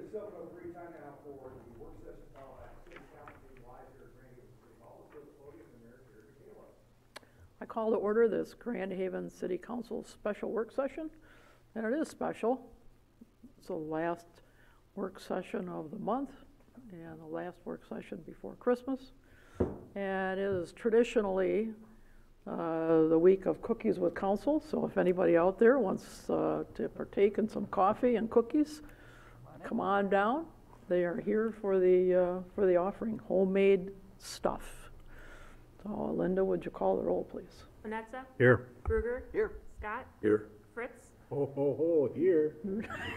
Just open up free time now for the work session followed by city council meeting live here at Grand Haven City Hall. Let's go to the podium and there's Gary Michaela. I call to order this Grand Haven City Council special work session, and it is special. It's the last work session of the month and the last work session before Christmas. And it is traditionally the week of cookies with council, so if anybody out there wants to partake in some coffee and cookies, come on down. They are here for the offering, homemade stuff. So Linda, would you call the roll, please? Manetza? Here. Bruger? Here. Scott? Here. Fritz? Ho, ho, ho, here.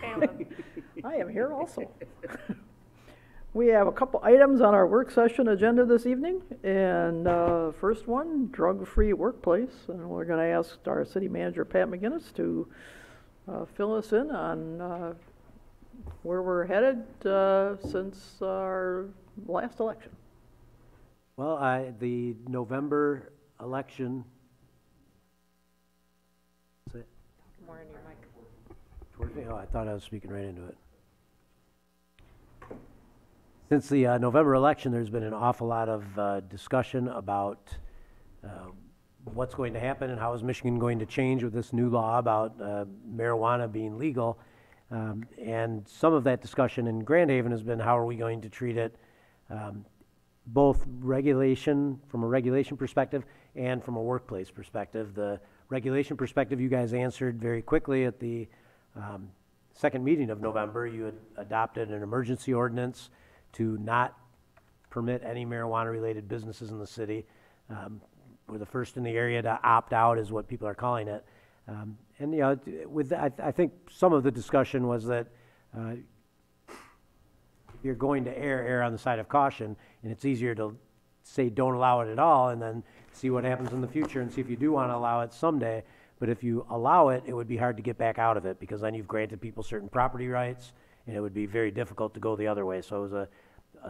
Caleb? I am here also. We have a couple items on our work session agenda this evening, and first one, drug-free workplace, and we're going to ask our city manager, Pat McGinnis, to fill us in on where we're headed since our last election. Well, the November election. Is it? More in your mic. Towards me? Oh, I thought I was speaking right into it. Since the November election, there's been an awful lot of discussion about what's going to happen and how is Michigan going to change with this new law about marijuana being legal. And some of that discussion in Grand Haven has been how are we going to treat it, both regulation, from a regulation perspective and from a workplace perspective. The regulation perspective you guys answered very quickly at the second meeting of November. You had adopted an emergency ordinance to not permit any marijuana-related businesses in the city. We're the first in the area to opt out, is what people are calling it. And you know, with that, I think some of the discussion was that you're going to err on the side of caution, and it's easier to say don't allow it at all, and then see what happens in the future and see if you do want to allow it someday. But if you allow it, it would be hard to get back out of it, because then you've granted people certain property rights, and it would be very difficult to go the other way. So it was a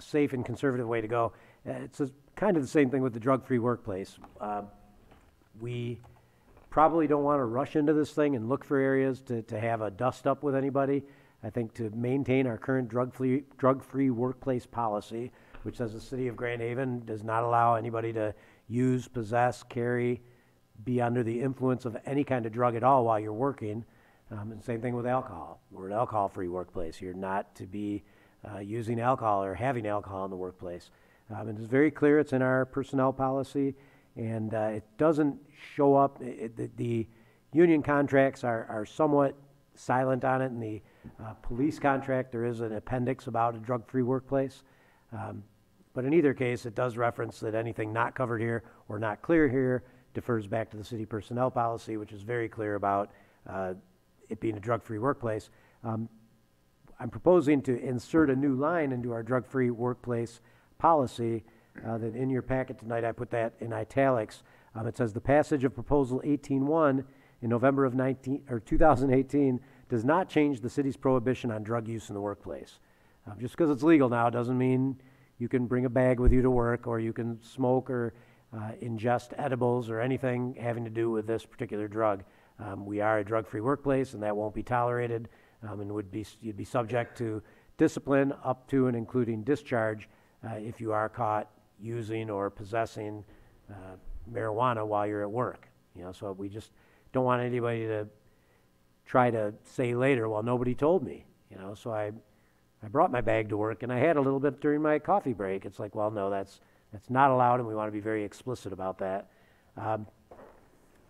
safe and conservative way to go. It's kind of the same thing with the drug-free workplace. We probably don't want to rush into this thing and look for areas to have a dust-up with anybody. I think to maintain our current drug-free workplace policy, which says the city of Grand Haven does not allow anybody to use, possess, carry, be under the influence of any kind of drug at all while you're working. And same thing with alcohol. We're an alcohol-free workplace. You're not to be using alcohol or having alcohol in the workplace. And it's very clear. It's in our personnel policy, and it doesn't show up. The union contracts are somewhat silent on it. In the police contract, there is an appendix about a drug-free workplace. But in either case, it does reference that anything not covered here or not clear here defers back to the city personnel policy, which is very clear about it being a drug-free workplace. I'm proposing to insert a new line into our drug-free workplace policy that in your packet tonight, I put that in italics. It says the passage of Proposal 18-1 in November of 2018 does not change the city's prohibition on drug use in the workplace. Just because it's legal now doesn't mean you can bring a bag with you to work, or you can smoke or ingest edibles or anything having to do with this particular drug. We are a drug-free workplace, and that won't be tolerated, and you'd be subject to discipline up to and including discharge if you are caught using or possessing marijuana while you're at work. You know, so we just don't want anybody to try to say later, well, nobody told me. You know, so I brought my bag to work, and I had a little bit during my coffee break. It's like, well, no, that's not allowed, and we want to be very explicit about that.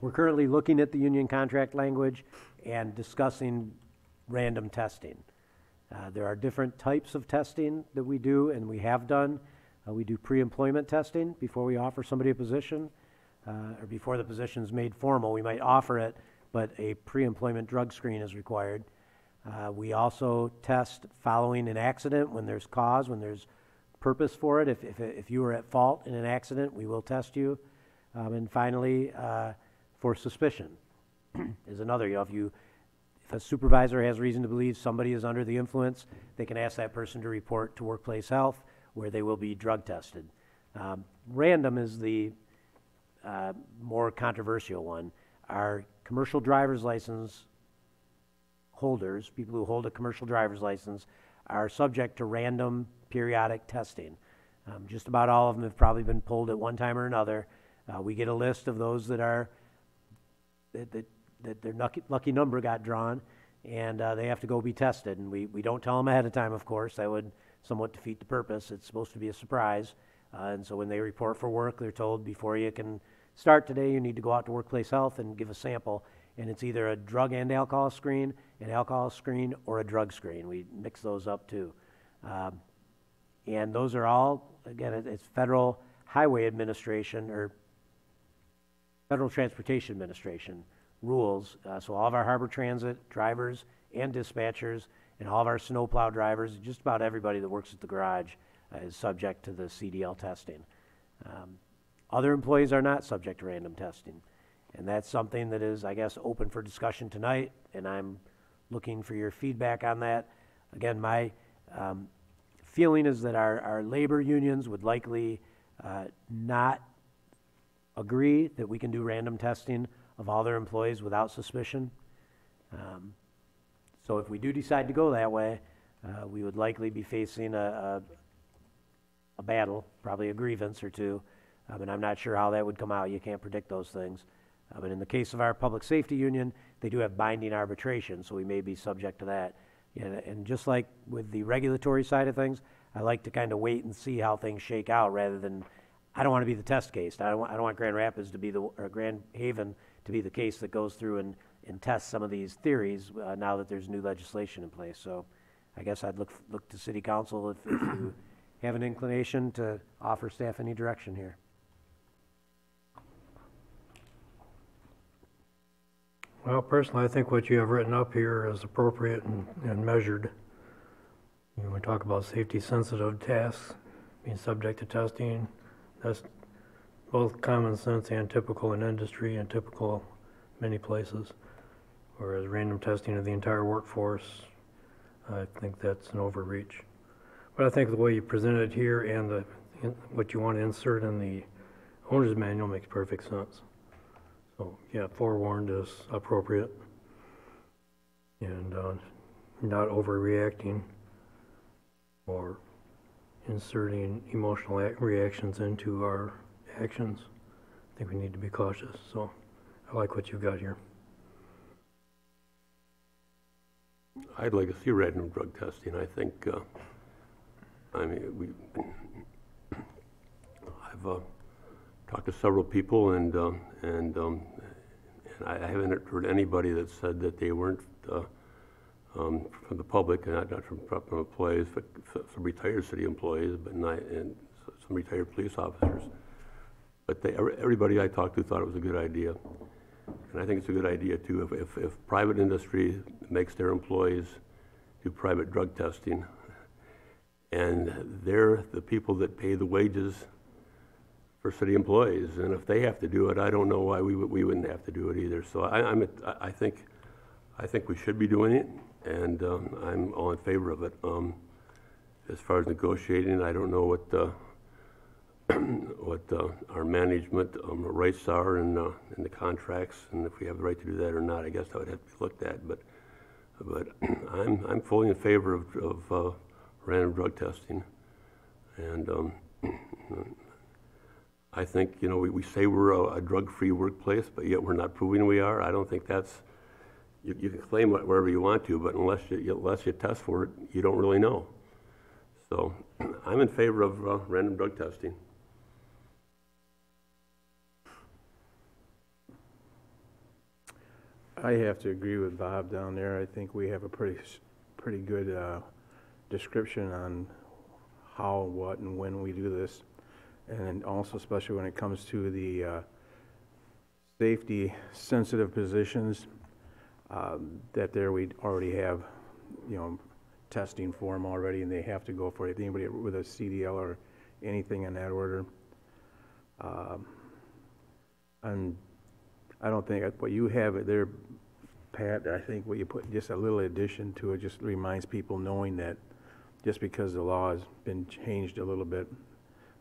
We're currently looking at the union contract language and discussing random testing. There are different types of testing that we do and we have done. We do pre-employment testing before we offer somebody a position, or before the position is made formal. We might offer it, but a pre-employment drug screen is required. We also test following an accident when there's cause, when there's purpose for it. If you were at fault in an accident, we will test you. And finally, for suspicion is another. You know, if a supervisor has reason to believe somebody is under the influence, they can ask that person to report to workplace health, where they will be drug tested. Random is the more controversial one. Our commercial driver's license holders, people who hold a commercial driver's license, are subject to random periodic testing. Just about all of them have probably been pulled at one time or another. We get a list of those that their lucky number got drawn, and they have to go be tested. And we don't tell them ahead of time, of course. That would somewhat defeat the purpose. It's supposed to be a surprise. And so when they report for work, they're told before you can start today, you need to go out to Workplace Health and give a sample. And it's either a drug and alcohol screen, an alcohol screen, or a drug screen. We mix those up too. And those are all, again, it's Federal Highway Administration or Federal Transportation Administration rules. So all of our harbor transit drivers and dispatchers and all of our snowplow drivers, just about everybody that works at the garage is subject to the CDL testing. Other employees are not subject to random testing. And that's something that is, I guess, open for discussion tonight, and I'm looking for your feedback on that. Again, my feeling is that our labor unions would likely not agree that we can do random testing of all their employees without suspicion. So if we do decide to go that way, we would likely be facing a battle, probably a grievance or two, and I'm not sure how that would come out. You can't predict those things. But in the case of our public safety union, they do have binding arbitration, so we may be subject to that. And just like with the regulatory side of things, I like to kind of wait and see how things shake out rather than, I don't want to be the test case. I don't want Grand Rapids to be or Grand Haven to be the case that goes through and tests some of these theories now that there's new legislation in place. So I guess I'd look to City Council if you have an inclination to offer staff any direction here. Well, personally, I think what you have written up here is appropriate and measured. When we talk about safety-sensitive tasks being subject to testing, that's both common sense and typical in industry and typical many places. Whereas random testing of the entire workforce, I think that's an overreach. But I think the way you present it here and what you want to insert in the owner's manual makes perfect sense. So, yeah, forewarned is appropriate and not overreacting or inserting emotional reactions into our actions. I think we need to be cautious. So I like what you've got here. I'd like to see random drug testing. I think, I've talked to several people, and I haven't heard anybody that said that they weren't from the public, and not from employees, but some retired city employees, but and some retired police officers. But everybody I talked to thought it was a good idea, and I think it's a good idea too. If private industry makes their employees do private drug testing, and they're the people that pay the wages for city employees, and if they have to do it, I don't know why we wouldn't have to do it either. So I think we should be doing it, and I'm all in favor of it. As far as negotiating, I don't know what our management rights are in the contracts, and if we have the right to do that or not. I guess that would have to be looked at. But I'm fully in favor of random drug testing, and I think, we say we're a drug-free workplace, but yet we're not proving we are. I don't think that's, you can claim wherever you want to, but unless you test for it, you don't really know. So I'm in favor of random drug testing. I have to agree with Bob down there. I think we have a pretty good description on how, what, and when we do this. And also, especially when it comes to the safety-sensitive positions, that there we already have, testing for them already, and they have to go for it. Anybody with a CDL or anything in that order. And I don't think what you have there, Pat, I think what you put, just a little addition to it, just reminds people knowing that just because the law has been changed a little bit,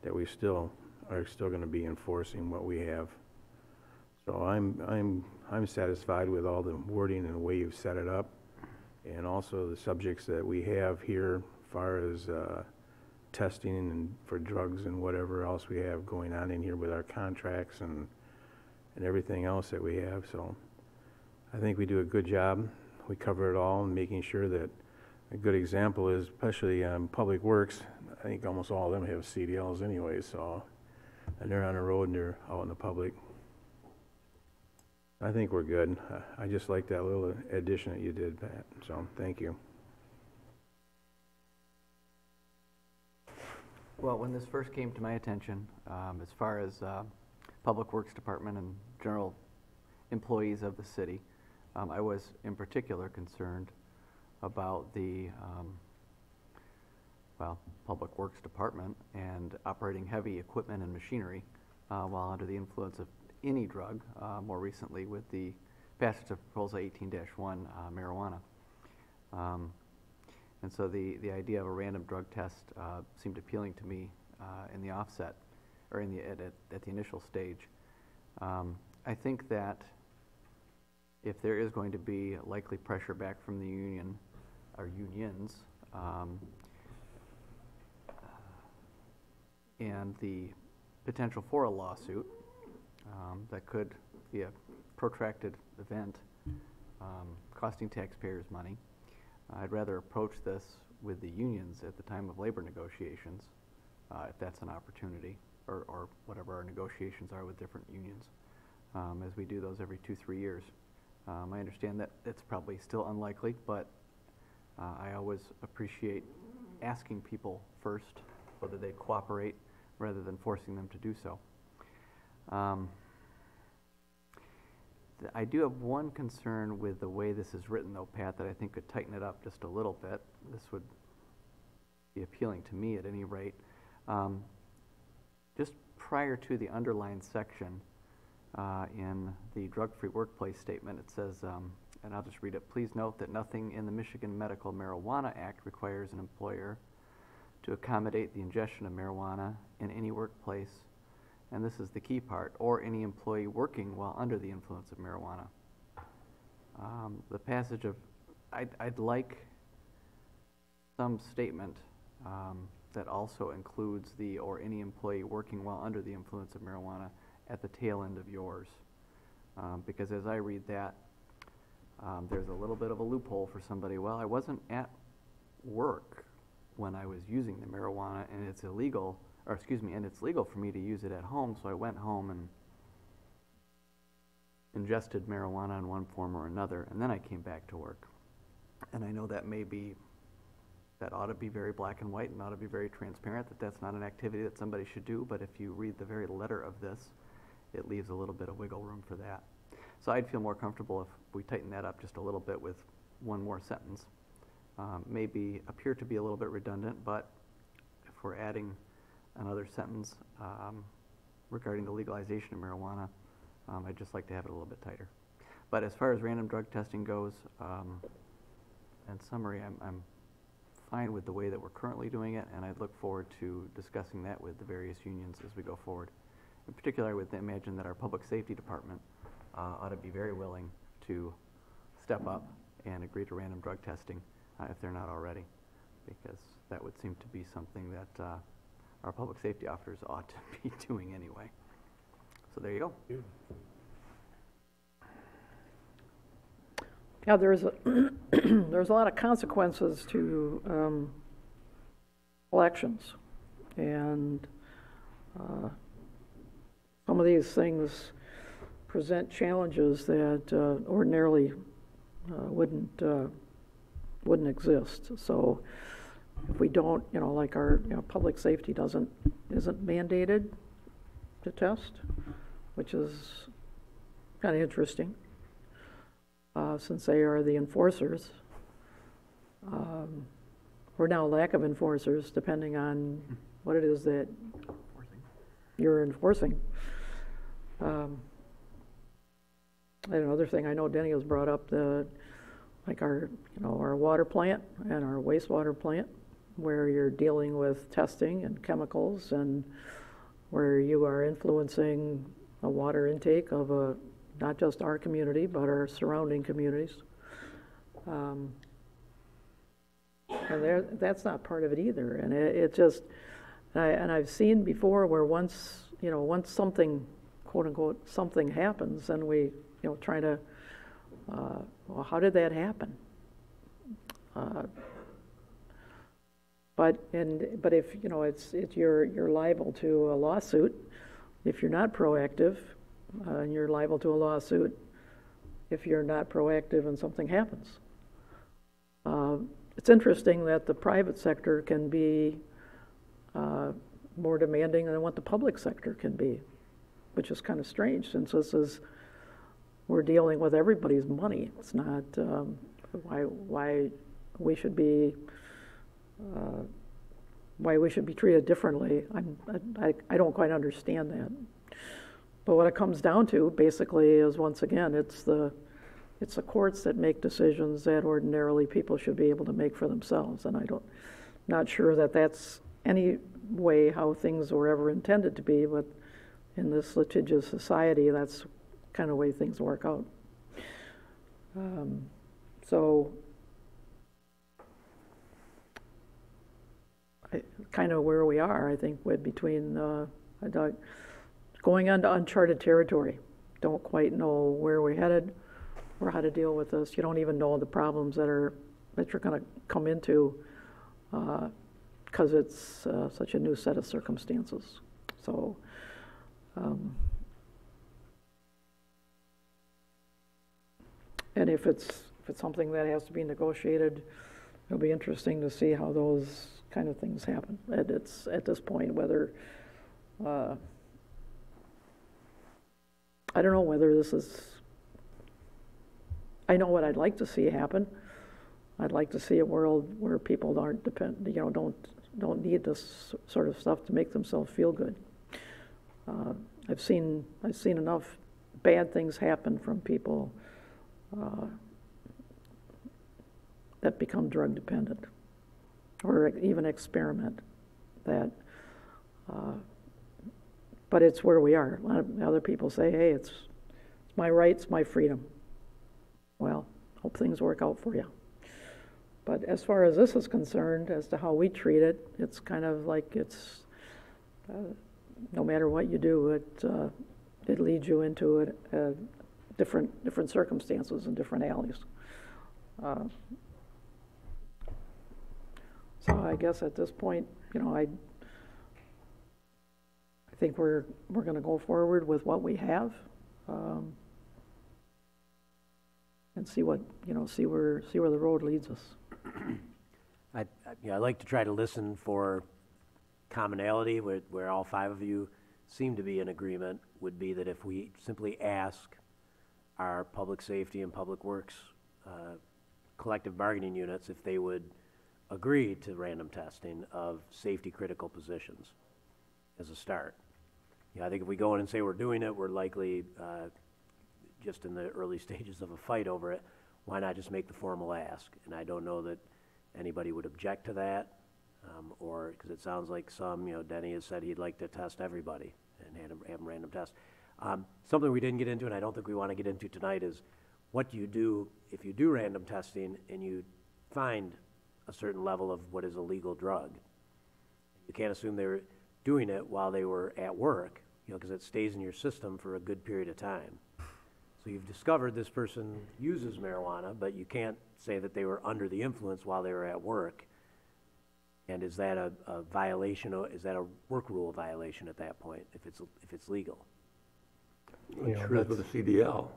that we still are going to be enforcing what we have. So I'm satisfied with all the wording and the way you've set it up, and also the subjects that we have here far as testing and for drugs and whatever else we have going on in here with our contracts and everything else that we have. So I think we do a good job. We cover it all and making sure that a good example is, especially Public Works, I think almost all of them have CDLs anyway, so, and they're on the road and they're out in the public. I think we're good. I just like that little addition that you did, Pat, so thank you. Well, when this first came to my attention, as far as Public Works Department and general employees of the city, I was in particular concerned about the Public Works Department and operating heavy equipment and machinery while under the influence of any drug, more recently with the passage of Proposal 18-1, marijuana. And so the idea of a random drug test seemed appealing to me in the offset, or in at the initial stage. I think that if there is going to be likely pressure back from the union, or unions, and the potential for a lawsuit, that could be a protracted event, costing taxpayers money, I'd rather approach this with the unions at the time of labor negotiations, if that's an opportunity, or whatever our negotiations are with different unions, as we do those every 2-3 years. I understand that it's probably still unlikely, but I always appreciate asking people first whether they cooperate rather than forcing them to do so. I do have one concern with the way this is written, though, Pat, that I think could tighten it up just a little bit. This would be appealing to me at any rate. Just prior to the underlined section in the drug-free workplace statement, it says, and I'll just read it, please note that nothing in the Michigan Medical Marijuana Act requires an employer to accommodate the ingestion of marijuana in any workplace, and this is the key part, or any employee working while under the influence of marijuana. The passage of, I'd like some statement that also includes the, or any employee working while under the influence of marijuana at the tail end of yours. Because as I read that, there's a little bit of a loophole for somebody. Well, I wasn't at work when I was using the marijuana, and it's illegal, or excuse me, and it's legal for me to use it at home, so I went home and ingested marijuana in one form or another, and then I came back to work. And I know that that ought to be very black and white and ought to be very transparent, that that's not an activity that somebody should do, but if you read the very letter of this, it leaves a little bit of wiggle room for that. So I'd feel more comfortable if we tighten that up just a little bit with one more sentence. Maybe appear to be a little bit redundant, but if we're adding another sentence regarding the legalization of marijuana, I'd just like to have it a little bit tighter. But as far as random drug testing goes, in summary, I'm fine with the way that we're currently doing it, and I look forward to discussing that with the various unions as we go forward. In particular, I would imagine that our public safety department ought to be very willing to step up and agree to random drug testing if they're not already, because that would seem to be something that our public safety officers ought to be doing anyway. So there you go. Yeah, there's a lot of consequences to elections, and some of these things present challenges that ordinarily wouldn't exist. So if we don't, like our public safety isn't mandated to test, which is kind of interesting, since they are the enforcers. Or now lack of enforcers, depending on what it is that you're enforcing. And another thing I know Denny has brought up, like our water plant and our wastewater plant, where you're dealing with testing and chemicals, and where you are influencing a water intake of not just our community, but our surrounding communities. And that's not part of it either. And it just, and I've seen before where once something, quote unquote, something happens, then we, try to, well, how did that happen? But if, you're liable to a lawsuit if you're not proactive, and you're liable to a lawsuit if you're not proactive and something happens. It's interesting that the private sector can be more demanding than what the public sector can be, which is kind of strange since we're dealing with everybody's money. It's not why we should be treated differently. I don't quite understand that. But what it comes down to basically is, once again, it's the courts that make decisions that ordinarily people should be able to make for themselves. And not sure that that's any way how things were ever intended to be, but in this litigious society, that's kind of the way things work out. So kind of where we are, I think, between going on to uncharted territory. Don't quite know where we're headed or how to deal with this. You don't even know the problems that you're going to come into because it's such a new set of circumstances. So and if it's something that has to be negotiated, it'll be interesting to see how those kind of things happen. At this point, whether I don't know whether this is. I know what I'd like to see happen. I'd like to see a world where people don't need this sort of stuff to make themselves feel good. I've seen enough bad things happen from people that become drug dependent or even experiment. But it's where we are. A lot of other people say, "Hey, it's my rights, my freedom." Well, hope things work out for you. But as far as this is concerned, as to how we treat it, it's kind of like it's no matter what you do, it leads you into different circumstances and different alleys. So I guess at this point, I think we're going to go forward with what we have, and see where the road leads us. I like to try to listen for commonality where all five of you seem to be in agreement. Would be that if we simply ask our public safety and public works collective bargaining units if they would agree to random testing of safety critical positions as a start. I think if we go in and say we're doing it, we're likely just in the early stages of a fight over it. Why not just make the formal ask? And I don't know that anybody would object to that, or because it sounds like Denny has said he'd like to test everybody and have them random test. Something we didn't get into, and I don't think we want to get into tonight, is what do you do if you do random testing and you find a certain level of what is a legal drug? You can't assume they were doing it while they were at work, because it stays in your system for a good period of time. So you've discovered this person uses marijuana, but you can't say that they were under the influence while they were at work. And is that a violation, or is that a work rule violation at that point, if it's legal? I'm sure it's with the CDL.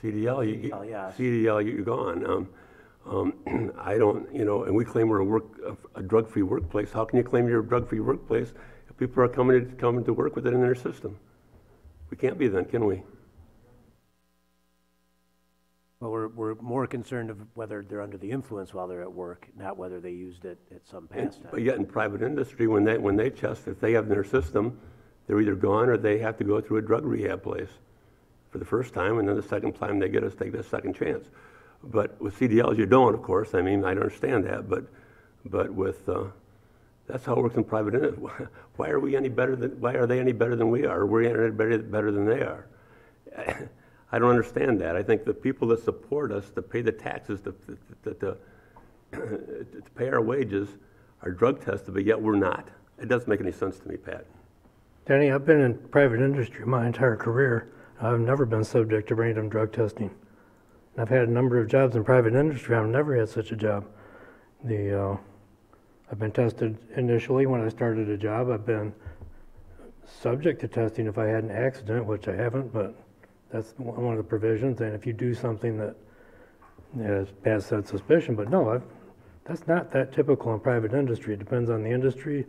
Yes. CDL, you're gone. I don't, and we claim we're a drug-free workplace. How can you claim you're a drug-free workplace if people are coming to work with it in their system? We can't be then, can we? Well, we're more concerned of whether they're under the influence while they're at work, not whether they used it at some past time. But yet in private industry, when they test, if they have in their system, they're either gone or they have to go through a drug rehab place for the first time, and then the second time they get a second chance. But with CDLs, you don't, of course. I mean, I understand that, but with that's how it works in private industry. Why are they any better than we are? Or we're any better than they are? I don't understand that. I think the people that support us, that pay the taxes, to pay our wages are drug tested, but yet we're not. It doesn't make any sense to me, Pat. Danny, I've been in private industry my entire career. I've never been subject to random drug testing. And I've had a number of jobs in private industry. I've never had such a job. I've been tested initially when I started a job. I've been subject to testing if I had an accident, which I haven't, but that's one of the provisions. And if you do something that has past that suspicion, but no, that's not that typical in private industry. It depends on the industry.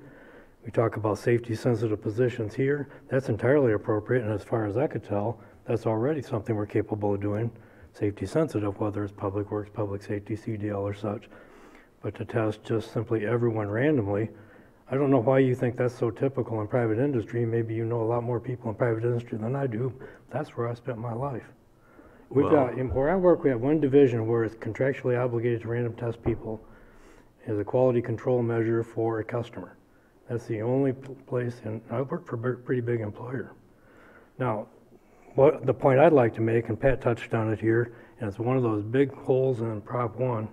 We talk about safety-sensitive positions here. That's entirely appropriate, and as far as I could tell, that's already something we're capable of doing, safety-sensitive, whether it's public works, public safety, CDL, or such. But to test just simply everyone randomly, I don't know why you think that's so typical in private industry. Maybe you know a lot more people in private industry than I do. That's where I spent my life. We've got, where I work, we have one division where it's contractually obligated to random test people as a quality control measure for a customer. That's the only place, and I work for a pretty big employer. Now, what the point I'd like to make, and Pat touched on it here, and it's one of those big holes in Prop 1,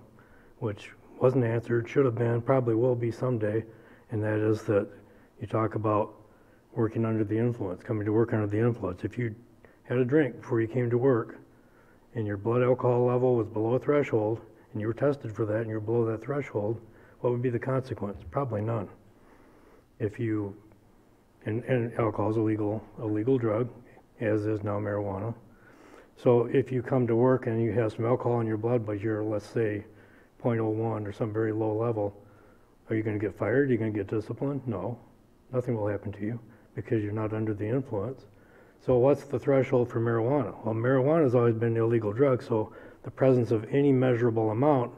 which wasn't answered, should have been, probably will be someday, and that is that you talk about working under the influence, coming to work under the influence. If you had a drink before you came to work, and your blood alcohol level was below a threshold, and you were tested for that, and you're below that threshold, what would be the consequence? Probably none. If you, and alcohol is a legal drug, as is now marijuana. So if you come to work and you have some alcohol in your blood, but you're, let's say, 0.01 or some very low level, are you going to get fired? Are you going to get disciplined? No. Nothing will happen to you because you're not under the influence. So what's the threshold for marijuana? Well, marijuana has always been an illegal drug, so the presence of any measurable amount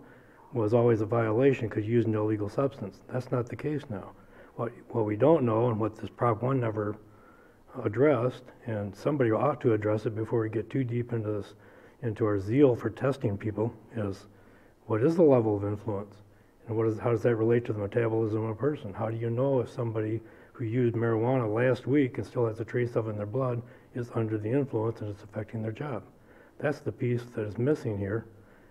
was always a violation because you used an illegal substance. That's not the case now. What we don't know, and what this Prop 1 never addressed, and somebody ought to address it before we get too deep into this, into our zeal for testing people, is what is the level of influence? And how does that relate to the metabolism of a person? How do you know if somebody who used marijuana last week and still has a trace of it in their blood is under the influence and it's affecting their job? That's the piece that is missing here.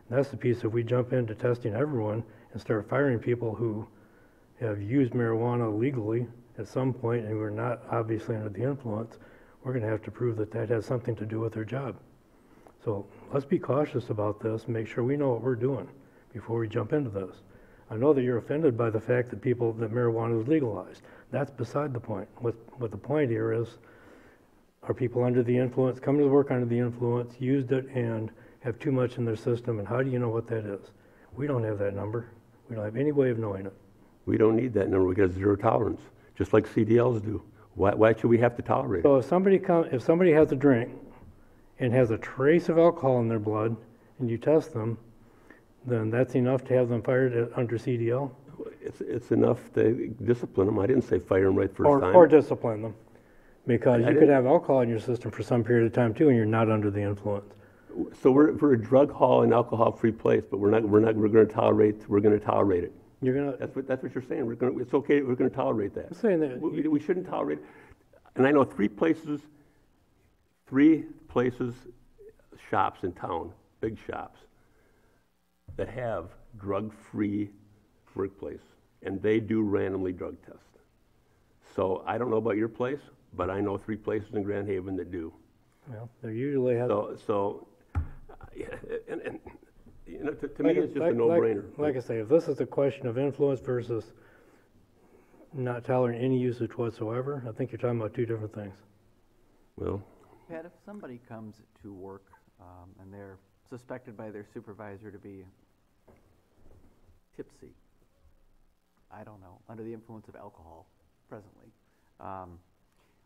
And that's the piece, if we jump into testing everyone and start firing people who have used marijuana legally at some point and we're not obviously under the influence, we're going to have to prove that that has something to do with their job. So let's be cautious about this and make sure we know what we're doing before we jump into this. I know that you're offended by the fact that marijuana is legalized. That's beside the point. What the point here is, are people under the influence, come to work under the influence, used it, and have too much in their system, and how do you know what that is? We don't have that number. We don't have any way of knowing it. We don't need that number because zero tolerance, just like CDLs do. Why should we have to tolerate it? So if somebody has a drink and has a trace of alcohol in their blood, and you test them, then that's enough to have them fired under CDL? It's enough to discipline them. I didn't say fire them right first time. Or discipline them. Because you could have alcohol in your system for some period of time too, and you're not under the influence. So we're a drug hall and alcohol-free place, but we're going to tolerate it. You're gonna. That's what you're saying. It's okay. We're going to tolerate that. I'm saying that We shouldn't tolerate it. And I know three places, shops in town, big shops, that have drug-free workplace, and they do randomly drug test. So I don't know about your place, but I know 3 places in Grand Haven that do. well, they usually have. And you know, to me, it's just a no-brainer. Like I say, if this is a question of influence versus not tolerating any usage whatsoever, I think you're talking about 2 different things. Well, Pat, if somebody comes to work and they're suspected by their supervisor to be tipsy, I don't know, under the influence of alcohol presently,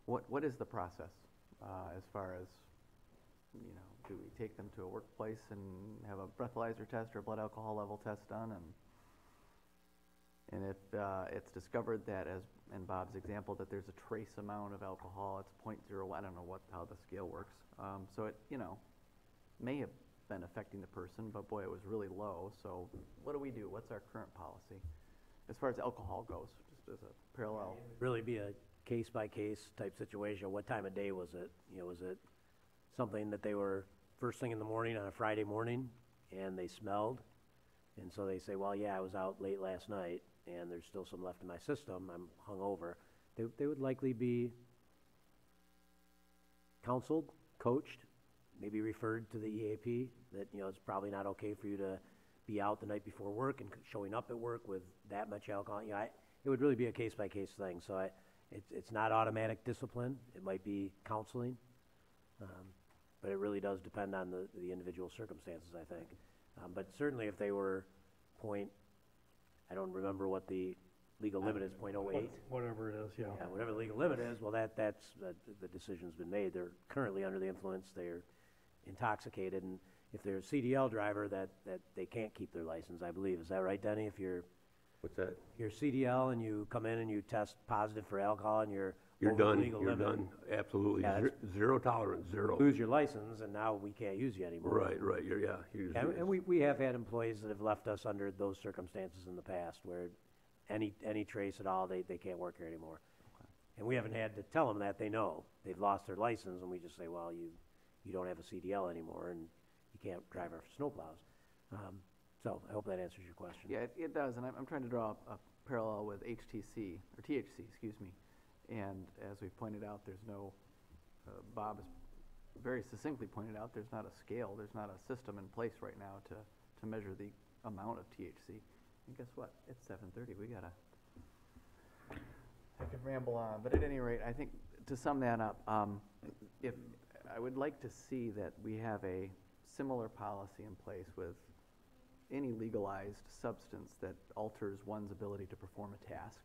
what is the process as far as, you know, do we take them to a workplace and have a breathalyzer test or a blood alcohol level test done, and if it's discovered that, as in Bob's example, that there's a trace amount of alcohol, it's 0.01, I don't know how the scale works, so it, you know, may have been affecting the person, but boy, it was really low. So what do? What's our current policy as far as alcohol goes, just as a parallel? Really be a case-by-case type situation. What time of day was it? You know, was it something that they were first thing in the morning on a Friday morning and they smelled And so they say, well, yeah, I was out late last night, and there's still some left in my system, I'm hungover. They would likely be counseled, coached, maybe referred to the EAP, that, you know, it's probably not okay for you to be out the night before work and showing up at work with that much alcohol. You know, it would really be a case-by-case thing, so it's not automatic discipline, it might be counseling, but it really does depend on the individual circumstances, I think. But certainly if they were I don't remember what the legal limit is, .08? Whatever it is, yeah. Yeah, whatever the legal limit is, well, that's the decision's been made. They're currently under the influence, they're intoxicated, and if they're a CDL driver, that they can't keep their license, I believe. Is that right, Denny? If you're What's that? CDL and you come in and you test positive for alcohol and you're You're over the done, legal you're limit, done, absolutely. Yeah, Zero tolerance, zero. lose your license, and now we can't use you anymore. Right, you're And we have had employees that have left us under those circumstances in the past, where any trace at all, they can't work here anymore. And we haven't had to tell them that, they know. They've lost their license, and we just say, well, you don't have a CDL anymore, and you can't drive our snowplows. So I hope that answers your question. Yeah, it does, and I'm trying to draw a parallel with HTC, or THC, excuse me. And as we've pointed out, there's no, Bob has very succinctly pointed out, there's not a scale, there's not a system in place right now to measure the amount of THC. And guess what? It's 7:30, we gotta, I could ramble on, but at any rate, I think to sum that up, if, I would like to see that we have a similar policy in place with any legalized substance that alters one's ability to perform a task,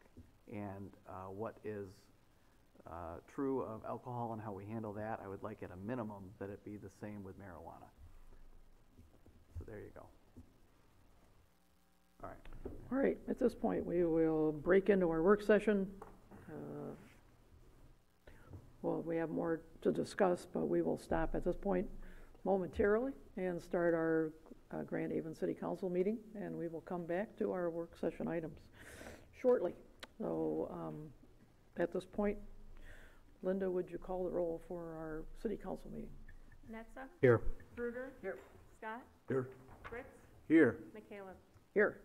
and what is true of alcohol and how we handle that. I would like at a minimum that it be the same with marijuana. So there you go. All right. All right, at this point, we will break into our work session. Well, we have more to discuss, but we will stop at this point momentarily and start our Grand Haven City Council meeting, and we will come back to our work session items shortly. So at this point, Linda, would you call the roll for our City Council meeting? Netza? Here. Bruder? Here. Scott? Here. Fritz? Here. McCallum? Here.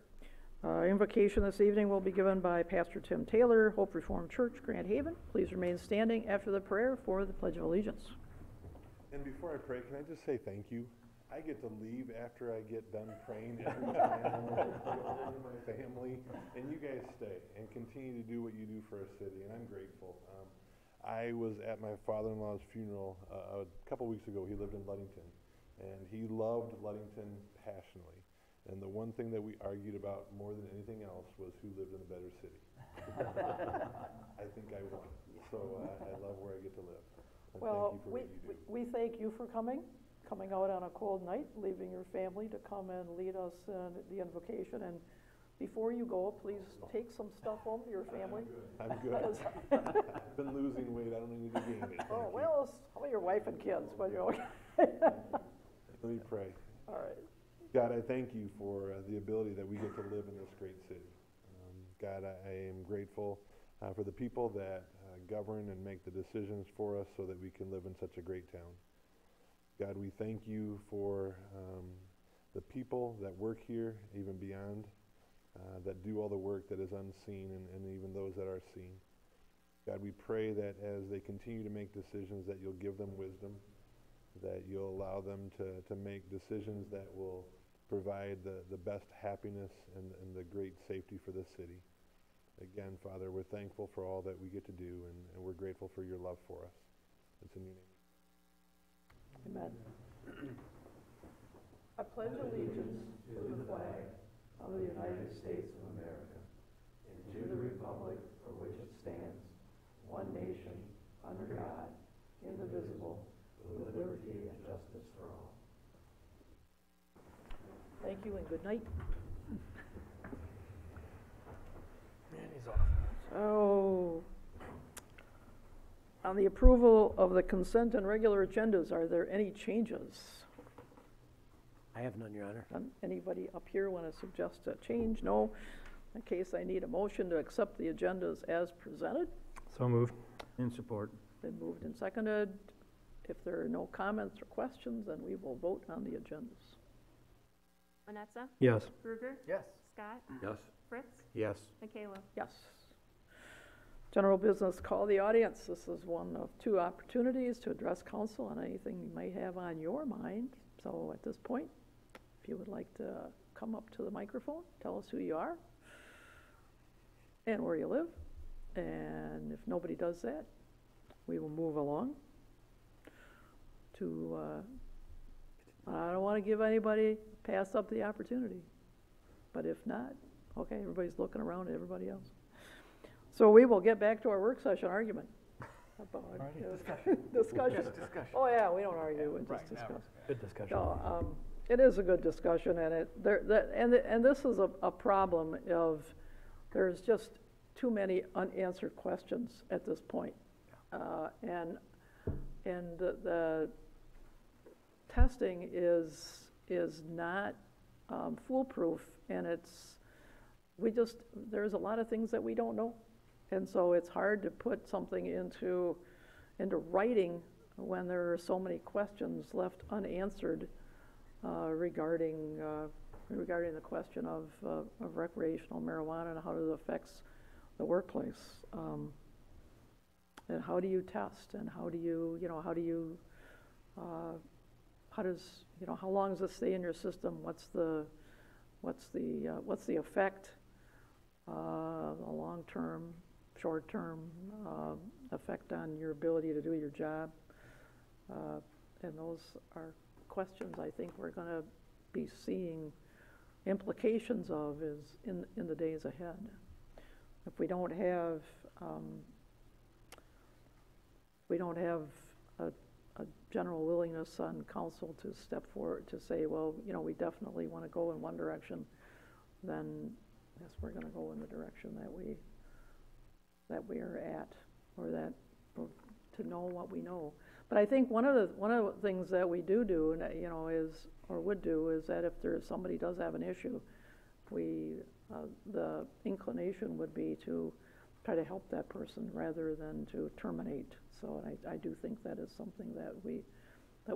Invocation this evening will be given by Pastor Tim Taylor, Hope Reformed Church, Grand Haven. Please remain standing after the prayer for the Pledge of Allegiance. And before I pray, can I just say thank you? I get to leave after I get done praying every time with my family, and you guys stay and continue to do what you do for our city, and I'm grateful. I was at my father-in-law's funeral a couple weeks ago. He lived in Ludington, and he loved Ludington passionately. And the one thing that we argued about more than anything else was who lived in a better city. I think I won. So I love where I get to live. And Well, thank you for what you do. we thank you for coming out on a cold night, leaving your family to come and lead us in the invocation. And before you go, please take some stuff home to your family. I'm good. I've been losing weight. I don't need to gain it. Thank Oh, you. well, how about your wife and kids? But, you know. Let me pray. All right. God, I thank you for the ability that we get to live in this great city. God, I am grateful for the people that govern and make the decisions for us so that we can live in such a great town. God, we thank you for the people that work here, even beyond, that do all the work that is unseen and even those that are seen. God, we pray that as they continue to make decisions, that you'll give them wisdom, that you'll allow them to make decisions that will provide the best happiness and the great safety for this city. Again, Father, we're thankful for all that we get to do, and we're grateful for your love for us. It's in your name. Amen. I pledge allegiance to the flag of the United States of America and to the republic for which it stands, one nation, under God, indivisible, with liberty and justice for all. Thank you and good night. Man, he's off. So, on the approval of the consent and regular agendas, are there any changes? I have none, Your Honor. Anybody up here want to suggest a change? No. In case I need a motion to accept the agendas as presented. So moved. In support. Been moved and seconded. If there are no comments or questions, then we will vote on the agendas. Manetza, Yes. Bruger, Yes. Scott, Yes? Fritz, Yes. Michaela. Yes. General business, call the audience. This is one of two opportunities to address council on anything you may have on your mind. So at this point, if you would like to come up to the microphone, tell us who you are and where you live. And if nobody does that, we will move along to, I don't want to give anybody, pass up the opportunity. But if not, okay, everybody's looking around at everybody else. So we will get back to our work session argument. About discussion. Oh, yeah, we don't argue, we just discuss. Good discussion. No, it is a good discussion, and and this is a problem of, there's just too many unanswered questions at this point. And the testing is not foolproof, and there's a lot of things that we don't know. And so it's hard to put something into writing when there are so many questions left unanswered regarding the question of recreational marijuana and how it affects the workplace. And how do you test, and how long does it stay in your system? What's the effect, the long-term, short-term effect on your ability to do your job? And those are questions I think we're going to be seeing implications of in the days ahead. If we don't have a general willingness on council to step forward to say, well, we definitely want to go in one direction, then yes, we're going to go in the direction that we are at, or to know what we know. But I think one of the things that we do, would do, is that if somebody does have an issue, the inclination would be to try to help that person rather than to terminate. So I do think that is something that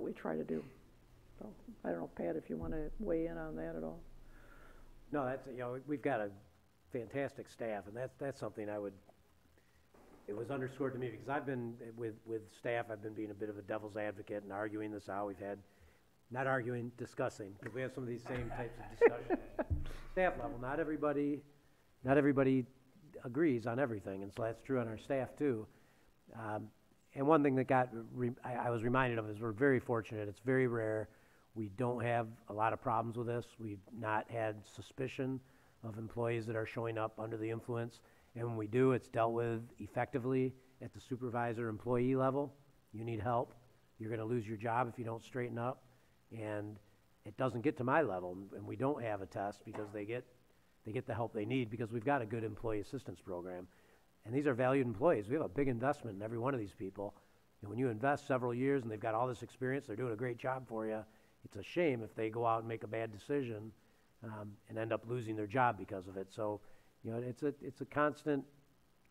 we try to do. So I don't know, Pat, if you want to weigh in on that at all. No, that's, we've got a fantastic staff, and that's something it was underscored to me, because I've been, with staff, I've been being a bit of a devil's advocate and arguing this out. We've had, not arguing, discussing, because we have some of these same types of discussions. Staff level, not everybody agrees on everything, and so that's true on our staff too. And one thing that I was reminded of is we're very fortunate. It's very rare. We don't have a lot of problems with this. We've not had suspicion of employees that are showing up under the influence. And when we do, it's dealt with effectively at the supervisor-employee level. You need help. You're going to lose your job if you don't straighten up. And it doesn't get to my level, and we don't have a test because they get the help they need, because we've got a good employee assistance program. And these are valued employees. We have a big investment in every one of these people. And when you invest several years and they've got all this experience, they're doing a great job for you, it's a shame if they go out and make a bad decision and end up losing their job because of it. So, it's a constant,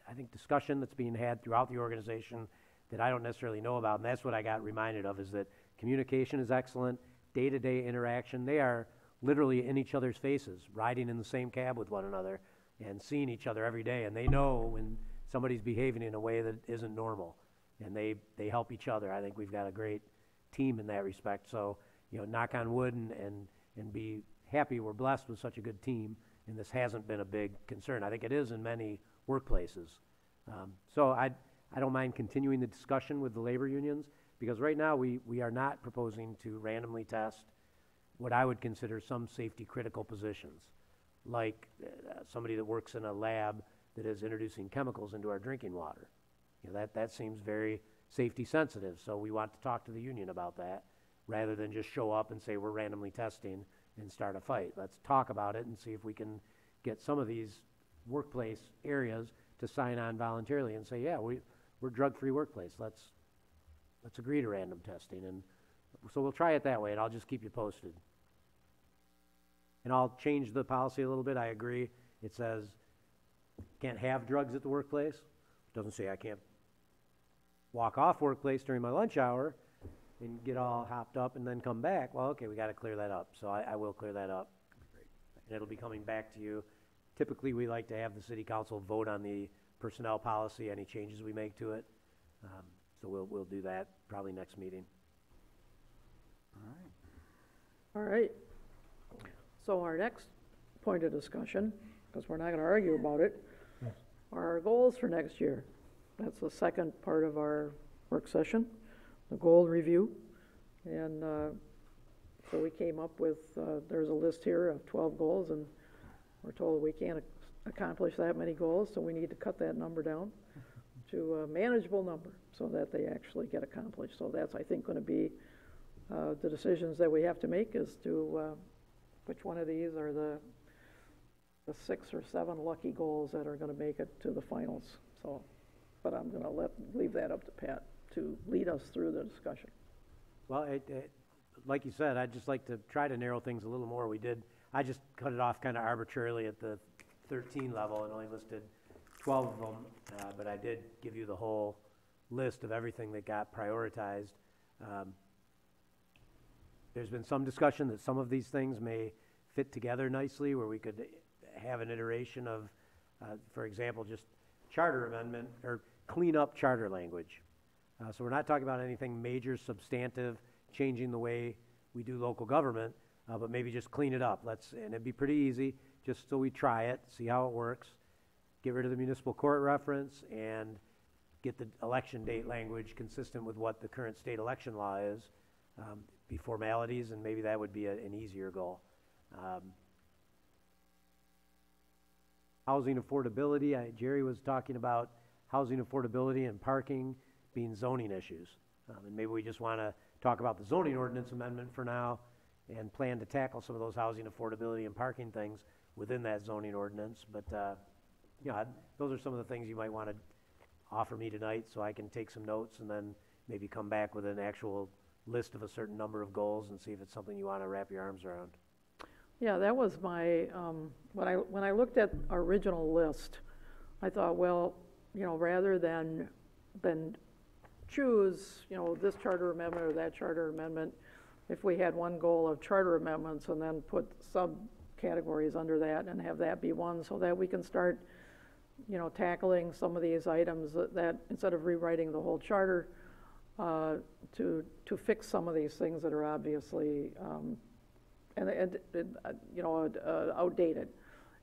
I think, discussion that's being had throughout the organization that I don't necessarily know about. And that's what I got reminded of, is that communication is excellent, day-to-day interaction. They are literally in each other's faces, riding in the same cab with one another and seeing each other every day. And they know when somebody's behaving in a way that isn't normal. And they help each other. I think we've got a great team in that respect. So, knock on wood and be happy we're blessed with such a good team. And this hasn't been a big concern. I think it is in many workplaces. So I don't mind continuing the discussion with the labor unions, because right now we are not proposing to randomly test what I would consider some safety critical positions, like somebody that works in a lab that is introducing chemicals into our drinking water. That seems very safety sensitive. So we want to talk to the union about that, rather than just show up and say we're randomly testing and start a fight. Let's talk about it and see if we can get some of these workplace areas to sign on voluntarily and say, yeah, we're drug-free workplace. Let's agree to random testing. And so we'll try it that way, and I'll just keep you posted. And I'll change the policy a little bit. I agree. It says can't have drugs at the workplace. It doesn't say I can't walk off workplace during my lunch hour and get all hopped up and then come back. Well, okay, we got to clear that up. So I will clear that up. and it'll be coming back to you. Typically, we like to have the city council vote on the personnel policy, any changes we make to it. So we'll do that probably next meeting. All right. All right. So our next point of discussion, because we're not going to argue about it, are our goals for next year. That's the second part of our work session, the goal review. And so we came up with, there's a list here of 12 goals, and we're told we can't accomplish that many goals, so we need to cut that number down to a manageable number so that they actually get accomplished. So that's, I think, going to be the decisions that we have to make as to which one of these are the 6 or 7 lucky goals that are going to make it to the finals. So, but I'm going to leave that up to Pat to lead us through the discussion. Well, like you said, I'd just like to try to narrow things a little more. I just cut it off kind of arbitrarily at the 13 level and only listed 12 of them, but I did give you the whole list of everything that got prioritized. There's been some discussion that some of these things may fit together nicely, where we could have an iteration of, for example, just charter amendment or clean up charter language. So we're not talking about anything major, substantive, changing the way we do local government, but maybe just clean it up. And it'd be pretty easy, just so we try it, see how it works, get rid of the municipal court reference, and get the election date language consistent with what the current state election law is, be formalities, and maybe that would be an easier goal. Housing affordability, Jerry was talking about housing affordability and parking being zoning issues. And maybe we just want to talk about the zoning ordinance amendment for now and plan to tackle some of those housing affordability and parking things within that zoning ordinance. But, those are some of the things you might want to offer me tonight so I can take some notes and then maybe come back with an actual list of a certain number of goals and see if it's something you want to wrap your arms around. Yeah, that was my, when I looked at our original list, I thought, well, rather than choose, this charter amendment or that charter amendment, if we had one goal of charter amendments and then put subcategories under that and have that be one, so that we can start, tackling some of these items that instead of rewriting the whole charter, to fix some of these things that are obviously outdated.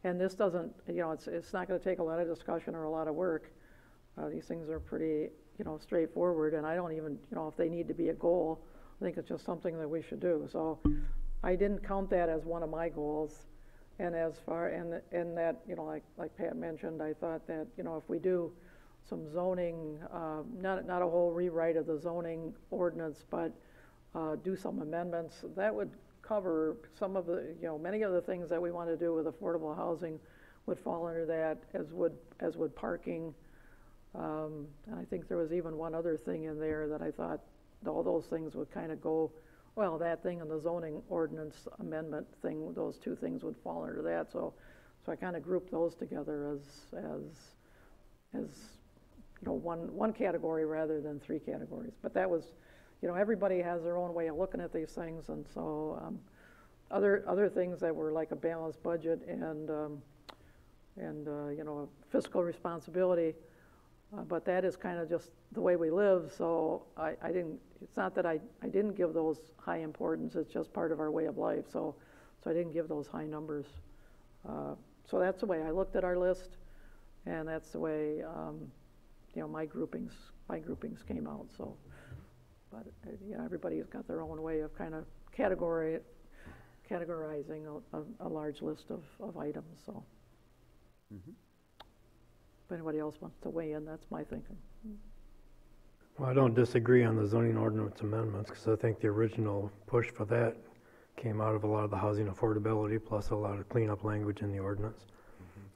And this doesn't, it's not going to take a lot of discussion or a lot of work. These things are pretty, straightforward, and I don't even, if they need to be a goal, I think it's just something that we should do. So I didn't count that as one of my goals. And as far, and that, like Pat mentioned, I thought that, if we do some zoning, not a whole rewrite of the zoning ordinance, but do some amendments, that would cover some of the, many of the things that we want to do with affordable housing would fall under that, as would parking. And I think there was even one other thing in there that I thought all those things would kind of go, well, that thing and the zoning ordinance amendment thing, those two things would fall under that. So I kind of grouped those together as one category rather than 3 categories. But that was, everybody has their own way of looking at these things, and so other things that were like a balanced budget and fiscal responsibility. But that is kind of just the way we live, so I didn't, it's not that I didn't give those high importance, it's just part of our way of life, so I didn't give those high numbers. So that's the way I looked at our list, and that's the way, my groupings came out, so. But, everybody's got their own way of kind of categorizing a large list of items, so. Mm-hmm. If anybody else wants to weigh in, that's my thinking. Well, I don't disagree on the zoning ordinance amendments, because I think the original push for that came out of a lot of the housing affordability, plus a lot of cleanup language in the ordinance.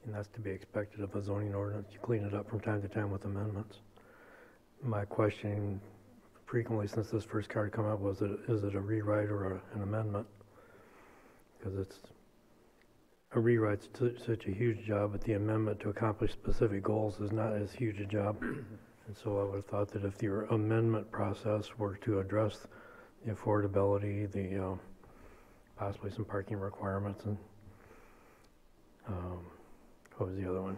And that's to be expected of a zoning ordinance. You clean it up from time to time with amendments. My question frequently since this first card come up was, is it a rewrite or an amendment? Because a rewrite's such a huge job, but the amendment to accomplish specific goals is not as huge a job. And so I would have thought that if your amendment process were to address the affordability, the possibly some parking requirements and What was the other one?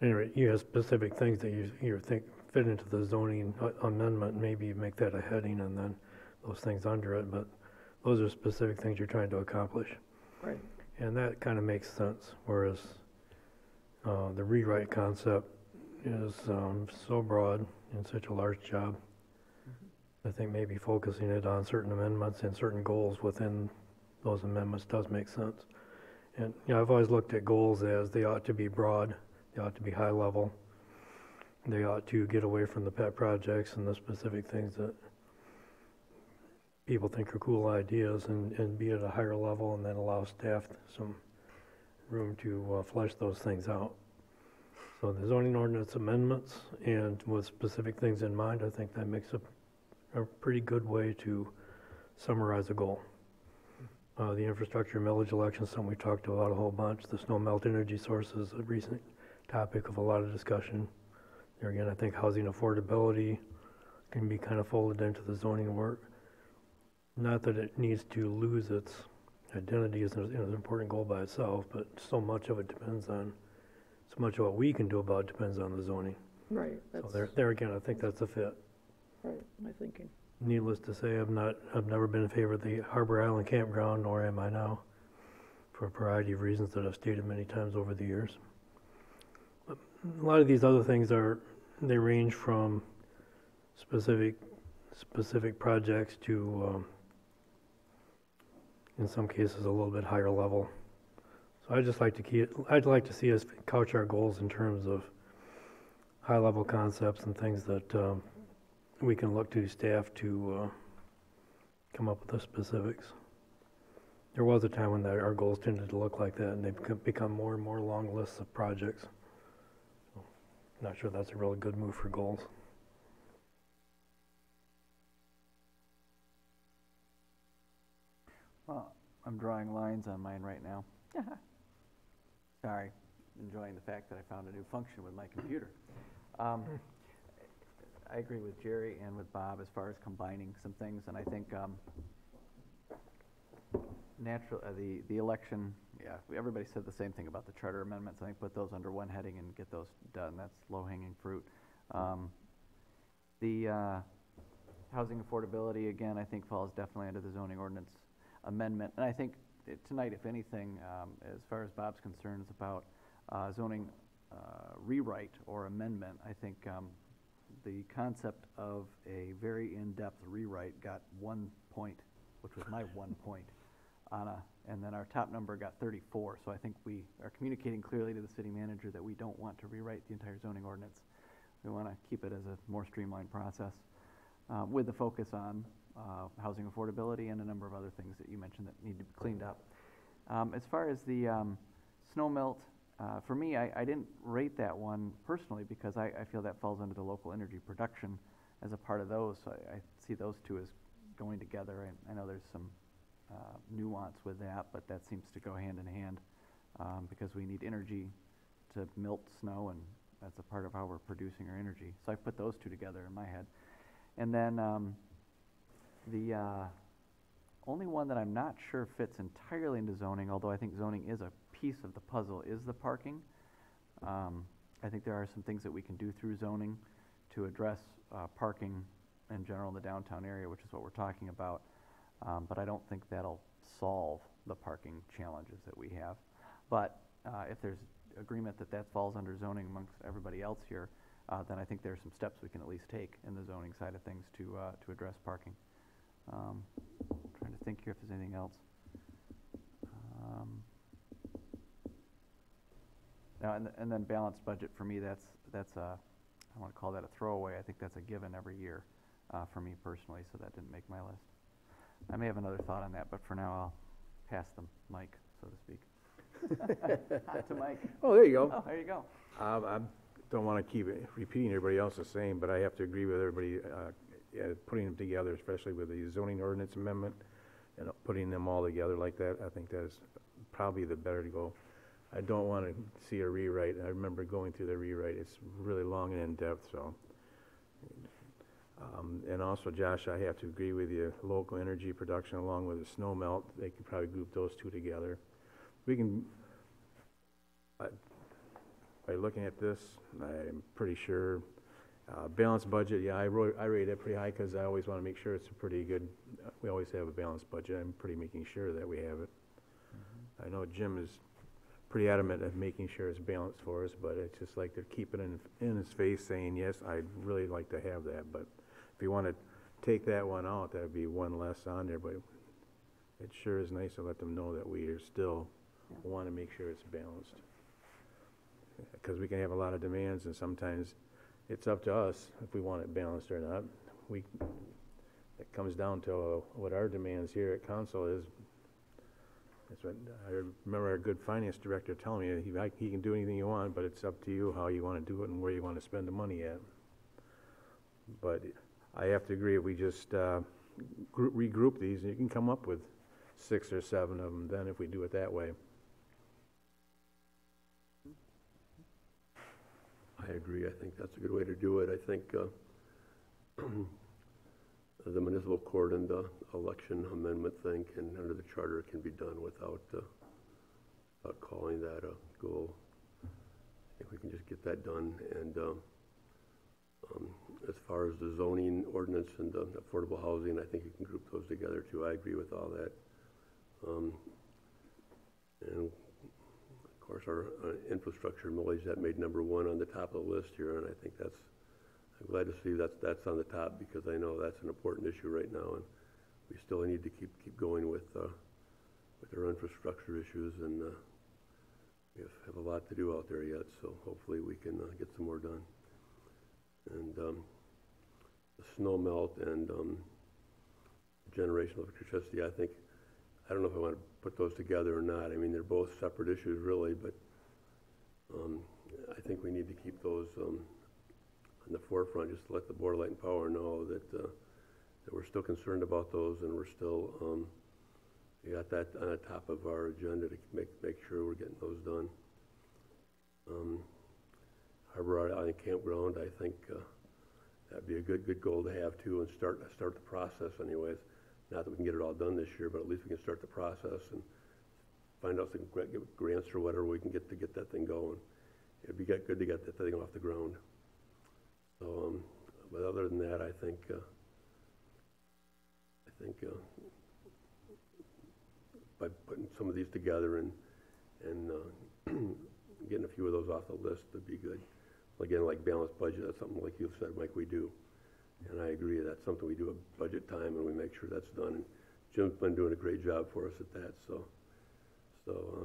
Anyway, you have specific things that you think fit into the zoning amendment, maybe you make that a heading and then those things under it, but those are specific things you're trying to accomplish. Right. And that kind of makes sense, whereas the rewrite concept is so broad and such a large job. I think maybe focusing it on certain amendments and certain goals within those amendments does make sense. And, you know, I've always looked at goals as they ought to be broad, they ought to be high level, they ought to get away from the pet projects and the specific things that people think are cool ideas and be at a higher level and then allow staff some room to flesh those things out. So the zoning ordinance amendments and with specific things in mind, I think that makes a pretty good way to summarize a goal. The infrastructure millage election, something we talked about a whole bunch. The snow melt energy sources, a recent topic of a lot of discussion. There again, I think housing affordability can be kind of folded into the zoning work. Not that it needs to lose its identity as an important goal by itself, but so much of it depends on, so much of what we can do about it depends on the zoning. Right, So that's there again, I think that's a fit. right, my thinking. Needless to say, I've never been in favor of the Harbor Island campground, nor am I now, for a variety of reasons that I've stated many times over the years. But a lot of these other things they range from specific projects to, in some cases, a little bit higher level. So I'd like to see us couch our goals in terms of high-level concepts and things that we can look to staff to come up with the specifics. There was a time when our goals tended to look like that, and they've become more and more long lists of projects. So, not sure that's a really good move for goals. Well, I'm drawing lines on mine right now. Sorry, enjoying the fact that I found a new function with my computer. I agree with Jerry and with Bob as far as combining some things, and I think the election, yeah, everybody said the same thing about the charter amendments. I think put those under one heading and get those done. That's low-hanging fruit. The housing affordability, again, I think falls definitely under the zoning ordinance amendment. And I think tonight, if anything, as far as Bob's concerned, is about zoning rewrite or amendment. I think the concept of a very in-depth rewrite got 1 point, which was my 1 point, and then our top number got 34. So I think we are communicating clearly to the city manager that we don't want to rewrite the entire zoning ordinance. We want to keep it as a more streamlined process with the focus on housing affordability and a number of other things that you mentioned that need to be cleaned up. As far as the snow melt, for me, I didn't rate that one personally because I feel that falls under the local energy production as a part of those. So I see those two as going together. I know there's some nuance with that, but that seems to go hand in hand because we need energy to melt snow, and that's a part of how we're producing our energy. So I put those two together in my head. And then the only one that I'm not sure fits entirely into zoning, although I think zoning is a piece of the puzzle, is the parking. I think there are some things that we can do through zoning to address parking in general in the downtown area, which is what we're talking about. But I don't think that'll solve the parking challenges that we have. But if there's agreement that that falls under zoning amongst everybody else here, then I think there are some steps we can at least take in the zoning side of things to address parking. Trying to think here if there's anything else. Now, and then balanced budget for me, that's I want to call that a throwaway. I think that's a given every year for me personally, so that didn't make my list. I may have another thought on that, but for now I'll pass the mic, so to speak. Hot to Mike. Oh, there you go. Oh, there you go. I don't want to keep repeating everybody else the same, but I have to agree with everybody putting them together, especially with the zoning ordinance amendment and putting them all together like that. I think that is probably the better to go. I don't want to see a rewrite. I remember going through the rewrite. It's really long and in-depth, so. And also, Josh, I have to agree with you. Local energy production along with the snow melt, they could probably group those two together. We can by looking at this, I'm pretty sure, balanced budget, yeah, I rate it pretty high, because I always want to make sure it's a pretty good, we always have a balanced budget, I'm pretty making sure that we have it. I know Jim is pretty adamant of making sure it's balanced for us, but it's just like they're keeping it in his face, saying, yes, I'd really like to have that, but if you want to take that one out, that'd be one less on there, but it sure is nice to let them know that we are still want to make sure it's balanced. Because we can have a lot of demands, and sometimes it's up to us if we want it balanced or not. It comes down to what our demands here at council is. That's what I remember our good finance director telling me, he can do anything you want, but it's up to you how you want to do it and where you want to spend the money at. But I have to agree, if we just regroup these, you can come up with 6 or 7 of them then if we do it that way. I agree. I think that's a good way to do it. I think the municipal court and the election amendment thing can, under the charter, can be done without calling that a goal. I think we can just get that done. And as far as the zoning ordinance and the affordable housing, I think you can group those together too. I agree with all that. And of course, our infrastructure millage, that made number 1 on the top of the list here, and I think I'm glad to see that's on the top, because I know that's an important issue right now, and we still need to keep going with our infrastructure issues, and we have a lot to do out there yet, so hopefully we can get some more done. And the snow melt and generation of electricity, I don't know if I want to put those together or not. I mean, they're both separate issues really, but I think we need to keep those on the forefront, just to let the Board of Light and Power know that we're still concerned about those, and we're still we got that on the top of our agenda to make sure we're getting those done. Harbor Island Campground, I think that'd be a good goal to have too, and start the process anyways. Not that we can get it all done this year, but at least we can start the process and find out some grants or whatever we can get to get that thing going. It'd be good to get that thing off the ground. So, but other than that, I think by putting some of these together and getting a few of those off the list would be good. Again, like balanced budget, that's something like you said, Mike, we do. And I agree, that's something we do at budget time, and we make sure that's done. And Jim's been doing a great job for us at that, so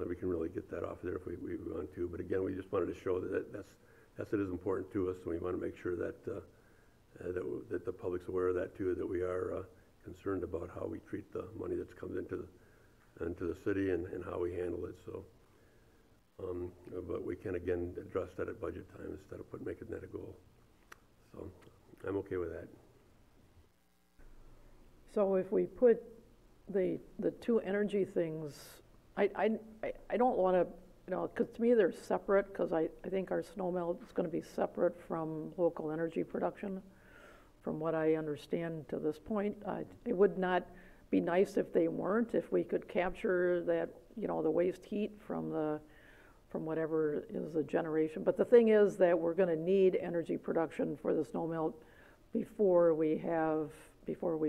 we can really get that off there if we want to. But again, we just wanted to show that it is important to us, and we want to make sure that that the public's aware of that too, that we are concerned about how we treat the money that's comes into the city and how we handle it. So, but we can again address that at budget time instead of making that a goal. So I'm okay with that. So if we put the 2 energy things, I don't want to, because to me they're separate, because I think our snow melt is going to be separate from local energy production, from what I understand to this point. It would not be nice if they weren't, if we could capture that, the waste heat from whatever is the generation. But the thing is that we're going to need energy production for the snow melt before we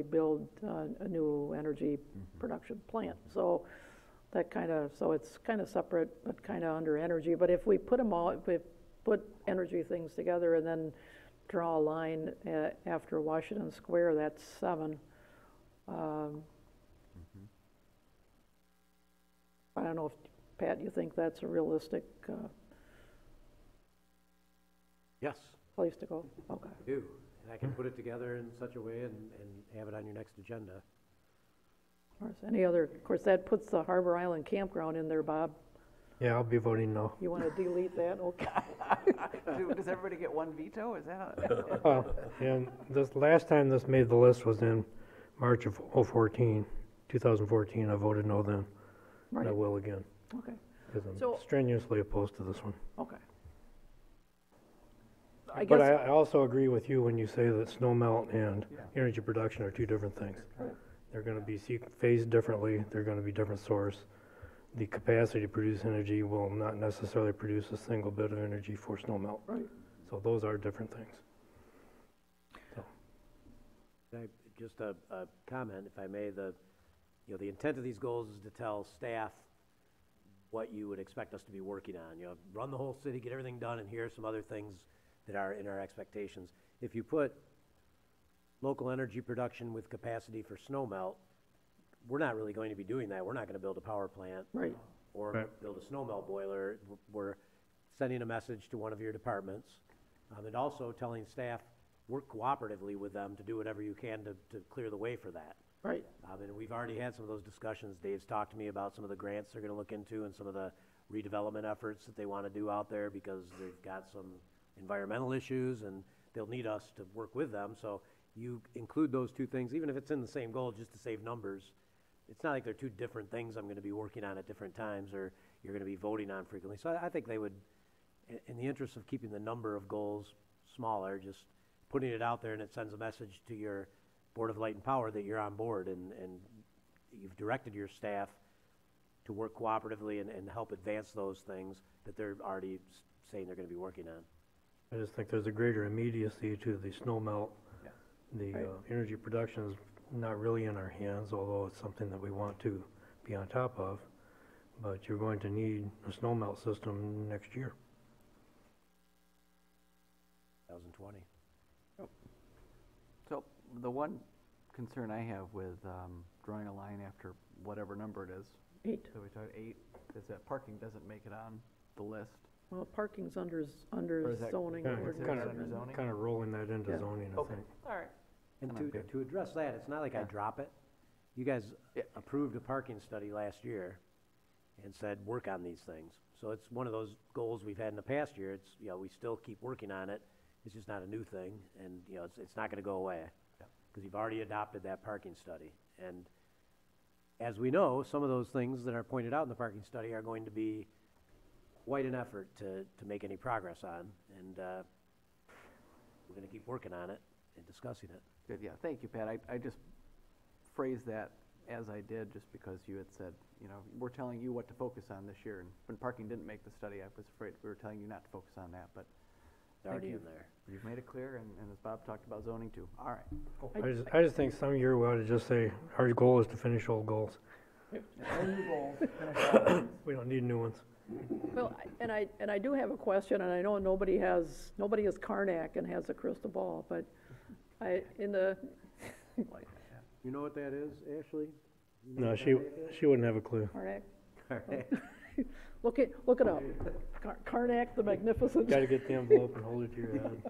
build a new energy production plant. So that so it's kind of separate, but kind of under energy. But if we put them all, if we put energy things together and then draw a line after Washington Square, that's 7. I don't know if, Pat, you think that's a realistic Yes, place to go? Okay. I do. And I can put it together in such a way and have it on your next agenda. Of course, that puts the Harbor Island Campground in there, Bob. Yeah, I'll be voting no. You want to delete that? Okay. Does everybody get one veto? Is that? Well, and this last time this made the list was in March of 2014. I voted no then. Right. I will again, Okay. because I'm So- strenuously opposed to this one. Okay. But I also agree with you when you say that snow melt and energy production are 2 different things. Right. They're going to be phased differently. They're going to be different source. the capacity to produce energy will not necessarily produce a single bit of energy for snow melt. Right. So those are different things. Just a comment, if I may, the intent of these goals is to tell staff what you would expect us to be working on. Run the whole city, get everything done, and here are some other things that are in our expectations. If you put local energy production with capacity for snow melt, we're not really going to be doing that. We're not gonna build a power plant. Right. Or Right. build a snow melt boiler. We're sending a message to one of your departments, and also telling staff, work cooperatively with them to do whatever you can to clear the way for that. Right. And we've already had some of those discussions. Dave's talked to me about some of the grants they're gonna look into and some of the redevelopment efforts that they wanna do out there because they've got some environmental issues and they'll need us to work with them. So you include those two things, even if it's in the same goal, just to save numbers. It's not like they're two different things I'm gonna be working on at different times or you're gonna be voting on frequently. So I think they would, in the interest of keeping the number of goals smaller, just putting it out there and it sends a message to your Board of Light and Power that you're on board and you've directed your staff to work cooperatively and help advance those things that they're already saying they're gonna be working on. I just think there's a greater immediacy to the snow melt. Yeah. The Right. energy production is not really in our hands, although it's something that we want to be on top of. But you're going to need a snow melt system next year. 2020. So the one concern I have with drawing a line after whatever number it is, 8. so we talked 8, is that parking doesn't make it on the list. Well, parking's under Or is that zoning. Kind considered ordinance. under zoning? of rolling that into Yeah. zoning, I Okay. think. All right. And And I'm good. to address that, it's not like I Yeah. drop it. You guys Yeah. approved a parking study last year and said, work on these things. So it's one of those goals we've had in the past year. It's, we still keep working on it. It's just not a new thing and, it's not gonna go away. Because you've already adopted that parking study. And as we know, some of those things that are pointed out in the parking study are going to be quite an effort to make any progress on. And, we're gonna keep working on it and discussing it. Good, yeah, thank you, Pat. I just phrased that as I did, just because you had said, we're telling you what to focus on this year. And when parking didn't make the study, I was afraid we were telling you not to focus on that, but It's already you. in there. you've made it clear, and as Bob talked about zoning too. All right. I just think some year we ought to just say, our goal is to finish old goals. We don't need new ones. Well, and I do have a question, and I know nobody is Karnak and has a crystal ball, but You know what that is, Ashley? No, she wouldn't have a clue. Karnak, look it up. Karnak the Magnificent. Gotta get the envelope and hold it to your head.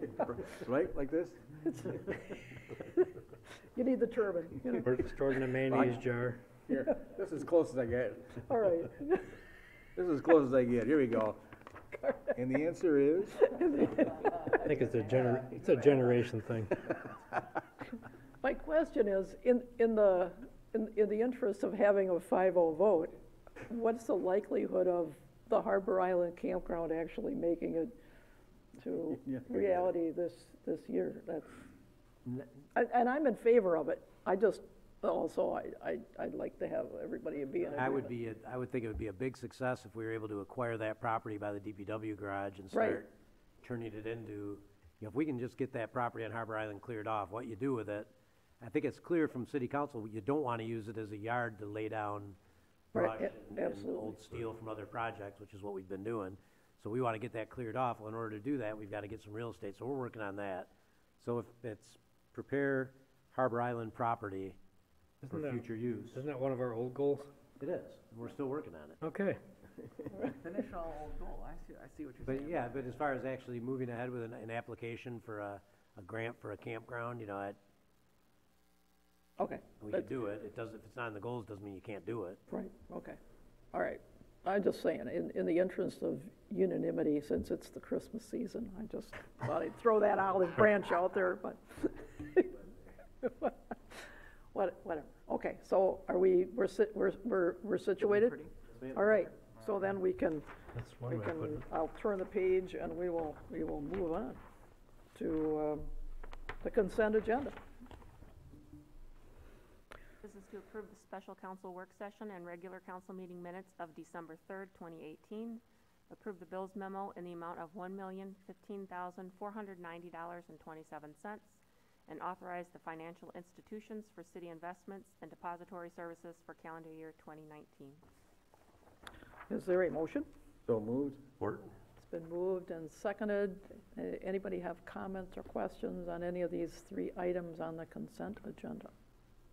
Right, like this? You need the turban, Or stored in a mayonnaise jar. Here, this is as close as I get. All right. This is as close as I get. Here we go. And the answer is? I think it's a generation thing. My question is, in the interest of having a 5-0 vote, what's the likelihood of the Harbor Island campground actually making it to reality this year? And I'm in favor of it. I just, also, I'd like to have everybody be in agreement. I would think it would be a big success if we were able to acquire that property by the DPW garage and Right. start turning it into, if we can just get that property on Harbor Island cleared off, what you do with it, I think it's clear from city council, you don't want to use it as a yard to lay down Right, brush and absolutely. old steel from other projects, which is what we've been doing. So we want to get that cleared off. Well, in order to do that, we've got to get some real estate, so we're working on that. So if it's prepare Harbor Island property for Isn't that- future use. Isn't that one of our old goals? It is, and we're still working on it. Okay. Finish all old goal. I see what you're But saying. yeah, but as far as actually moving ahead with an application for a grant for a campground, Okay. we could do it. It does, if it's not in the goals, doesn't mean you can't do it. Right, okay. All right. I'm just saying, in the interest of unanimity, since it's the Christmas season, I just thought I'd throw that olive branch out there, but whatever. Okay, so are we're situated? Pretty? All right, so then we can, That's one way to put it. I'll turn the page and we will move on to the consent agenda. This is to approve the special council work session and regular council meeting minutes of December 3rd, 2018. Approve the bills memo in the amount of $1,015,490.27 and authorize the financial institutions for city investments and depository services for calendar year 2019. Is there a motion? So moved? Support? It's been moved and seconded. Anybody have comments or questions on any of these three items on the consent agenda?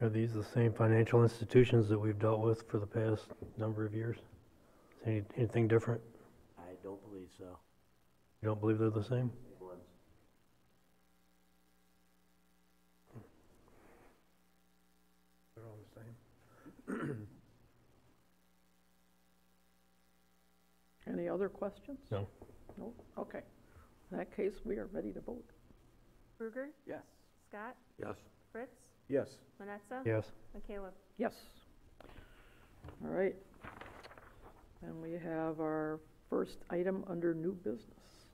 Are these the same financial institutions that we've dealt with for the past number of years? Is anything different? I don't believe so. You don't believe they're the same? They're all the same. Any other questions? No. No? Okay. In that case, we are ready to vote. Kruger, Yes. Scott, Yes. Fritz, Yes. Manetza, Yes. and Caleb. Yes. All right. And we have our first item under new business.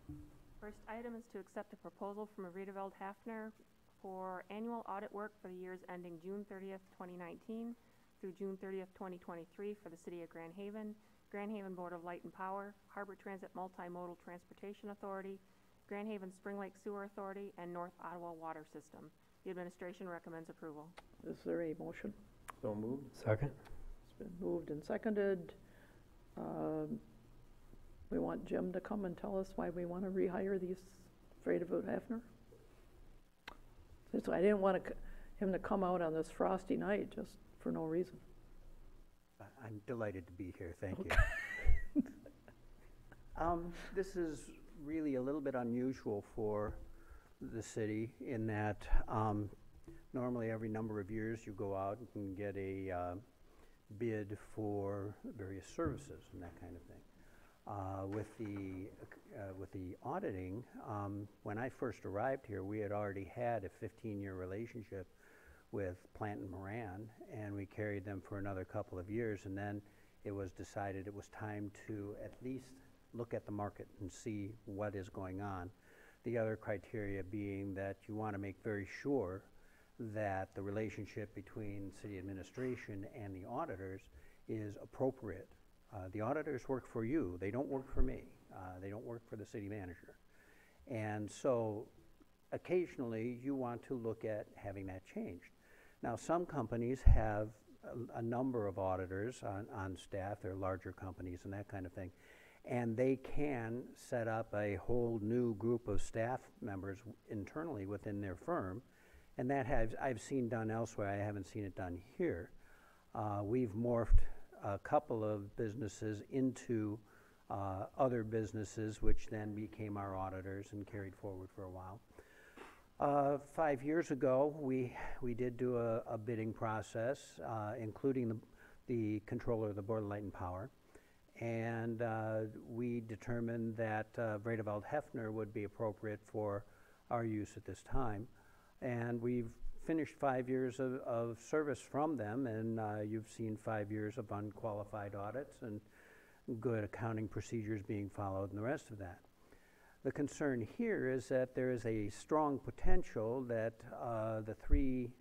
First item is to accept a proposal from Riedeveld Hafner for annual audit work for the years ending June 30th, 2019 through June 30th, 2023 for the City of Grand Haven, Grand Haven Board of Light and Power, Harbor Transit Multimodal Transportation Authority, Grand Haven Spring Lake Sewer Authority, and North Ottawa Water System. The administration recommends approval. Is there a motion? So moved? Second? It's been moved and seconded. We want Jim to come and tell us why we want to rehire these Riedeveld Hafner. So I didn't want him to come out on this frosty night just for no reason. I'm delighted to be here, thank you. This is really a little bit unusual for the city in that normally every number of years you go out and get a bid for various services and that kind of thing. With the auditing, when I first arrived here, we had already had a 15-year relationship with Plant and Moran, and we carried them for another couple of years, and then it was decided it was time to at least look at the market and see what is going on. The other criteria being that you want to make very sure that the relationship between city administration and the auditors is appropriate. The auditors work for you, they don't work for me. They don't work for the city manager. And so occasionally you want to look at having that changed. Now, some companies have a number of auditors on staff, they're larger companies and that kind of thing, and they can set up a whole new group of staff members internally within their firm, and that I've seen done elsewhere. I haven't seen it done here. We've morphed a couple of businesses into other businesses, which then became our auditors and carried forward for a while. 5 years ago, we did do a bidding process, including the controller of the Board of Light and Power, and we determined that Riedeveld Hafner would be appropriate for our use at this time. And we've finished 5 years of service from them, and you've seen 5 years of unqualified audits and good accounting procedures being followed and the rest of that. The concern here is that there is a strong potential that the three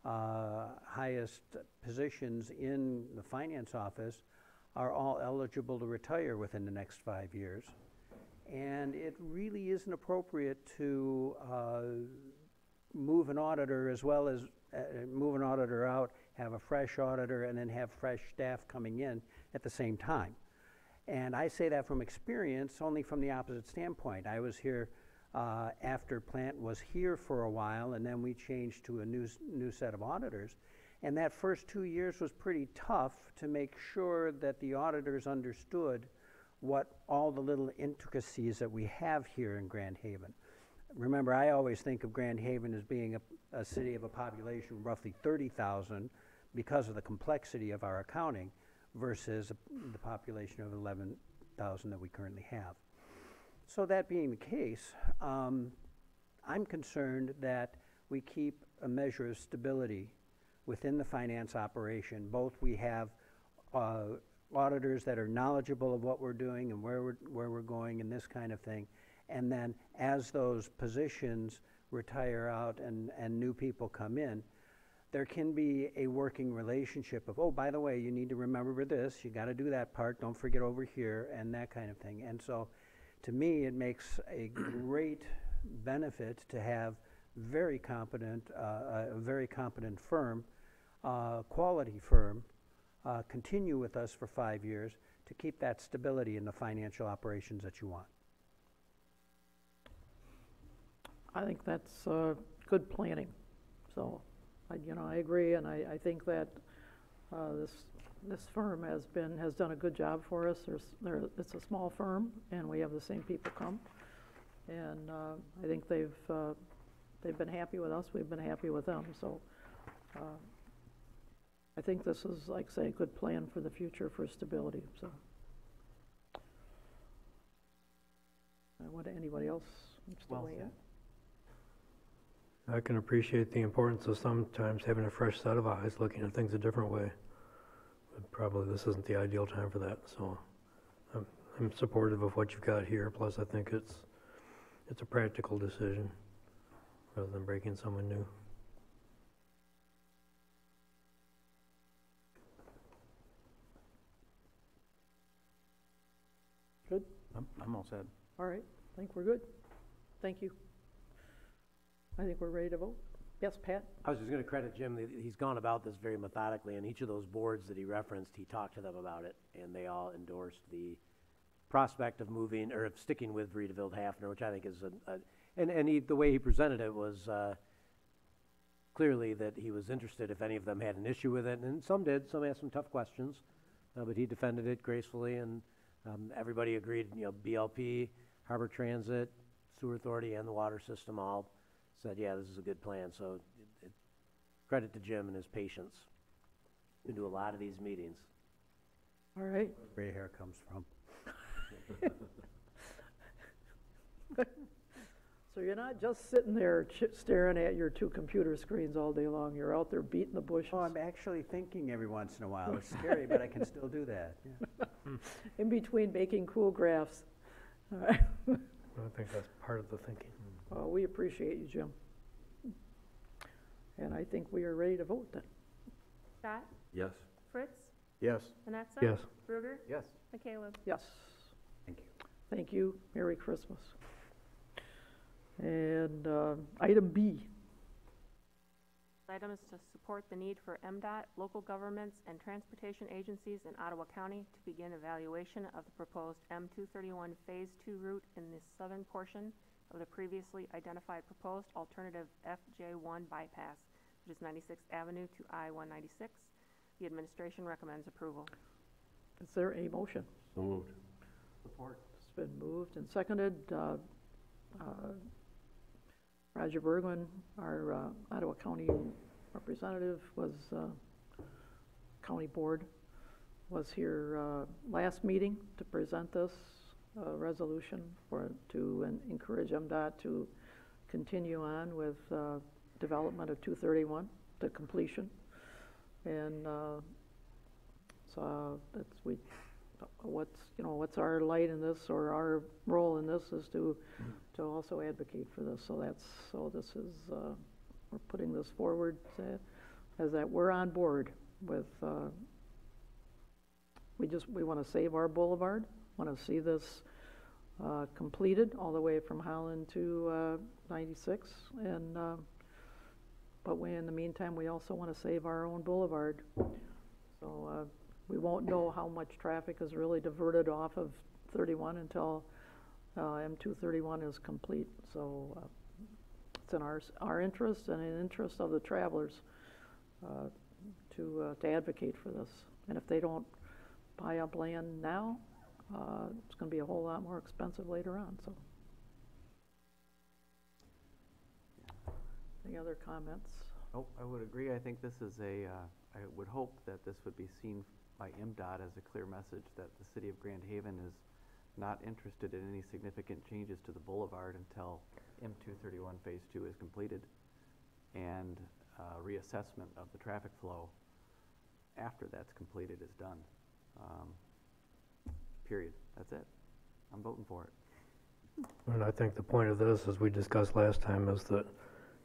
highest positions in the finance office are all eligible to retire within the next 5 years. And it really isn't appropriate to move an auditor as well as move an auditor out, have a fresh auditor, and then have fresh staff coming in at the same time. And I say that from experience, only from the opposite standpoint. I was here after Plant was here for a while, and then we changed to a new set of auditors. And that first 2 years was pretty tough to make sure that the auditors understood what all the little intricacies that we have here in Grand Haven. Remember, I always think of Grand Haven as being a city of a population of roughly 30,000 because of the complexity of our accounting versus the population of 11,000 that we currently have. So that being the case, I'm concerned that we keep a measure of stability within the finance operation. Both we have auditors that are knowledgeable of what we're doing and where we're going and this kind of thing. And then as those positions retire out and new people come in, there can be a working relationship of, oh, by the way, you need to remember this, you gotta do that part, don't forget over here, and that kind of thing. And so, to me, it makes a great benefit to have very competent, a very competent firm, quality firm, continue with us for 5 years to keep that stability in the financial operations that you want. I think that's good planning. So, I agree, and I think that this firm has done a good job for us. It's a small firm, and we have the same people come, and I think they've been happy with us. We've been happy with them. So, I think this is, like I say, a good plan for the future for stability. So, anybody else wants to weigh in? I can appreciate the importance of sometimes having a fresh set of eyes, looking at things a different way. But probably this isn't the ideal time for that, so I'm supportive of what you've got here. Plus, I think it's a practical decision rather than breaking someone new. Good? I'm all set. All right, I think we're good. Thank you. I think we're ready to vote. Yes, Pat? I was just going to credit Jim. He's gone about this very methodically, and each of those boards that he referenced, he talked to them about it, and they all endorsed the prospect of moving, or of sticking with Vriedeveld Hafner, which I think is the way he presented it was clearly that he was interested if any of them had an issue with it, and some did. Some asked some tough questions, but he defended it gracefully, and everybody agreed. BLP, Harbor Transit, Sewer Authority, and the water system all said, yeah, this is a good plan. So credit to Jim and his patience. We do a lot of these meetings. All right. Gray hair comes from. So you're not just sitting there staring at your two computer screens all day long. You're out there beating the bushes. Oh, I'm actually thinking every once in a while. It's scary, but I can still do that. Yeah. In between making cool graphs. All right. I think that's part of the thinking. Well, we appreciate you, Jim. And I think we are ready to vote then. Scott? Yes. Fritz? Yes. Vanessa? Yes. Bruger? Yes. Yes. McCaleb? Thank you. Thank you. Merry Christmas. And item B. Item is to support the need for MDOT, local governments, and transportation agencies in Ottawa County to begin evaluation of the proposed M231 Phase 2 route in the southern portion of the previously identified proposed alternative FJ1 bypass, which is 96th Avenue to I-196. The administration recommends approval. Is there a motion? So moved. Support. It's been moved and seconded. Roger Bergman, our Ottawa County representative, county board, was here last meeting to present this resolution to encourage MDOT to continue on with development of 231 to completion. And so what's our light in this, or our role in this, is to also advocate for this. So this is we're putting this forward as that we're on board with. We want to save our boulevard. Want to see this completed all the way from Holland to 96, and but in the meantime, we also want to save our own boulevard. So we won't know how much traffic is really diverted off of 31 until M231 is complete. So it's in our interest and in the interest of the travelers to advocate for this. And if they don't buy up land now, it's going to be a whole lot more expensive later on. So, any other comments? Oh, I would agree. I think this is I would hope that this would be seen by MDOT as a clear message that the city of Grand Haven is not interested in any significant changes to the boulevard until M231 Phase 2 is completed, and reassessment of the traffic flow after that's completed is done. Period. That's it. I'm voting for it. And I think the point of this, as we discussed last time, is that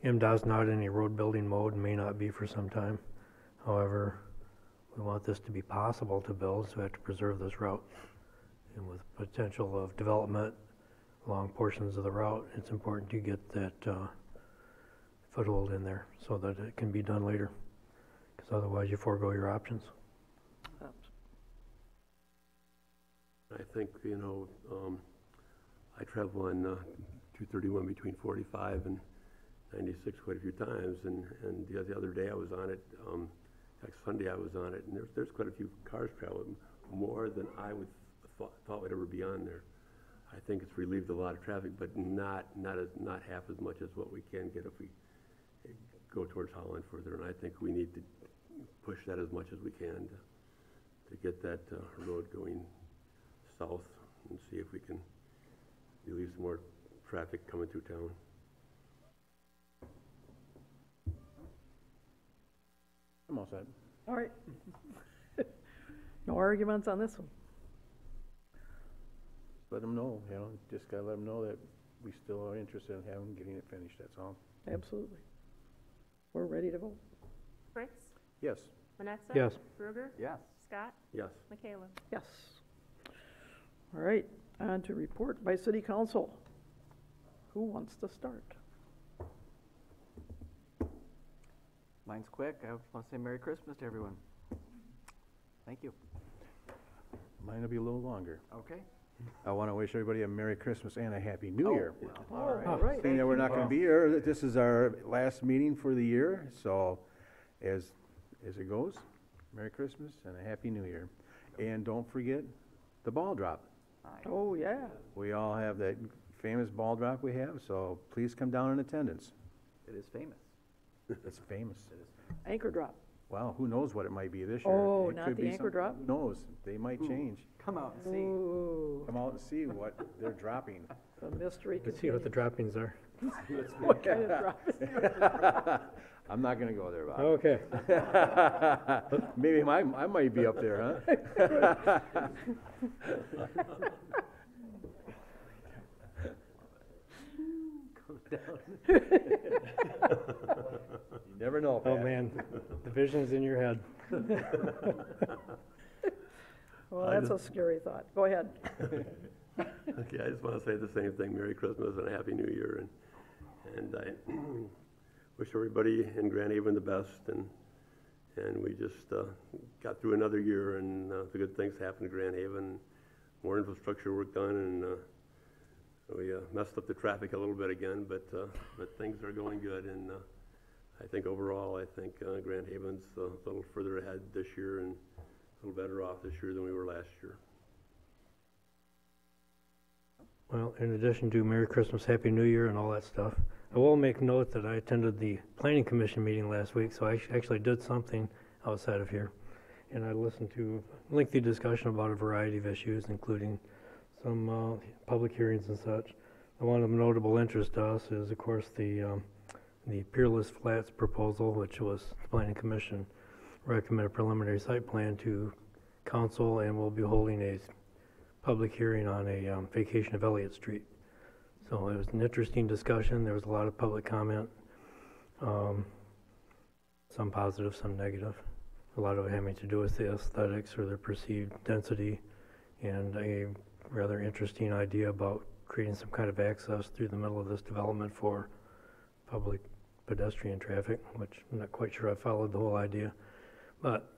MDOT's not in a road building mode and may not be for some time. However, we want this to be possible to build, so we have to preserve this route. And with potential of development along portions of the route, it's important to get that foothold in there so that it can be done later. Because otherwise you forego your options. I think, I travel on 231 between 45 and 96 quite a few times, and the other day I was on it, next Sunday I was on it, and there's quite a few cars traveling, more than I would thought would ever be on there. I think it's relieved a lot of traffic, but not half as much as what we can get if we go towards Holland further, and I think we need to push that as much as we can to get that road going south and see if we can relieve some more traffic coming through town. I'm all set. All right. No arguments on this one? Let them know, just gotta let them know that we still are interested in getting it finished, that's all. Absolutely. We're ready to vote. Fritz? Yes. Manetza? Yes. Bruegger? Yes. Scott? Yes. Michaela? Yes. All right, on to report by city council. Who wants to start? Mine's quick. I want to say Merry Christmas to everyone. Thank you. Mine will be a little longer. Okay. I want to wish everybody a Merry Christmas and a Happy New Year. All right. Seeing that we're not going to be here, this is our last meeting for the year, so as it goes, Merry Christmas and a Happy New Year. And don't forget the ball drop. Oh, yeah. We all have that famous ball drop we have, so please come down in attendance. It is famous. It's famous. Anchor drop. Wow, who knows what it might be this year? Oh, It not could the be anchor some- drop? Who knows? They might change. Come out and see. Ooh, Come out and see what they're dropping. the mystery Let's see what the continues. droppings are. What kind of drop is it? I'm not gonna go there, Bob. Okay. Maybe I might be up there, huh? You never know, Oh, Pat. man, the vision's in your head. Well, that's a scary thought. Go ahead. Okay, I just want to say the same thing, Merry Christmas and a Happy New Year, and I wish everybody in Grand Haven the best, and we just got through another year, and the good things happened in Grand Haven, more infrastructure work done, and we messed up the traffic a little bit again, but things are going good, and I think overall, Grand Haven's a little further ahead this year and a little better off this year than we were last year. Well, in addition to Merry Christmas, Happy New Year, and all that stuff, I will make note that I attended the Planning Commission meeting last week, so I actually did something outside of here. And I listened to a lengthy discussion about a variety of issues, including some public hearings and such. The one of notable interest to us is, of course, the Peerless Flats proposal, which was the Planning Commission recommended preliminary site plan to council, and we'll be holding a public hearing on a vacation of Elliott Street. So it was an interesting discussion. There was a lot of public comment, some positive, some negative. A lot of it having to do with the aesthetics or the perceived density, and a rather interesting idea about creating some kind of access through the middle of this development for public pedestrian traffic, which I'm not quite sure I followed the whole idea. But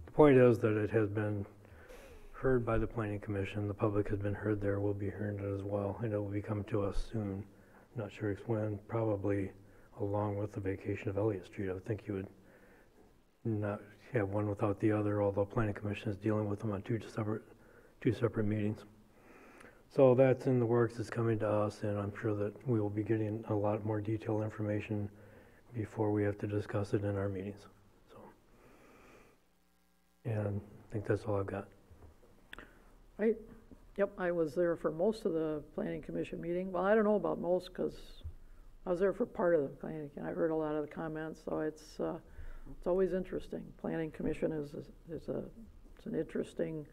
the point is that it has been heard by the Planning Commission. The public has been heard there. We'll be hearing it as well, and it will be coming to us soon. Not sure when, probably along with the vacation of Elliott Street. I would think you would not have one without the other, although Planning Commission is dealing with them on two separate meetings. So that's in the works. It's coming to us, and I'm sure that we will be getting a lot more detailed information before we have to discuss it in our meetings. So, and I think that's all I've got. Right. Yep, I was there for most of the planning commission meeting. Well, I don't know about most, because I was there for part of the planning, and I heard a lot of the comments, so it's always interesting. Planning commission is an interesting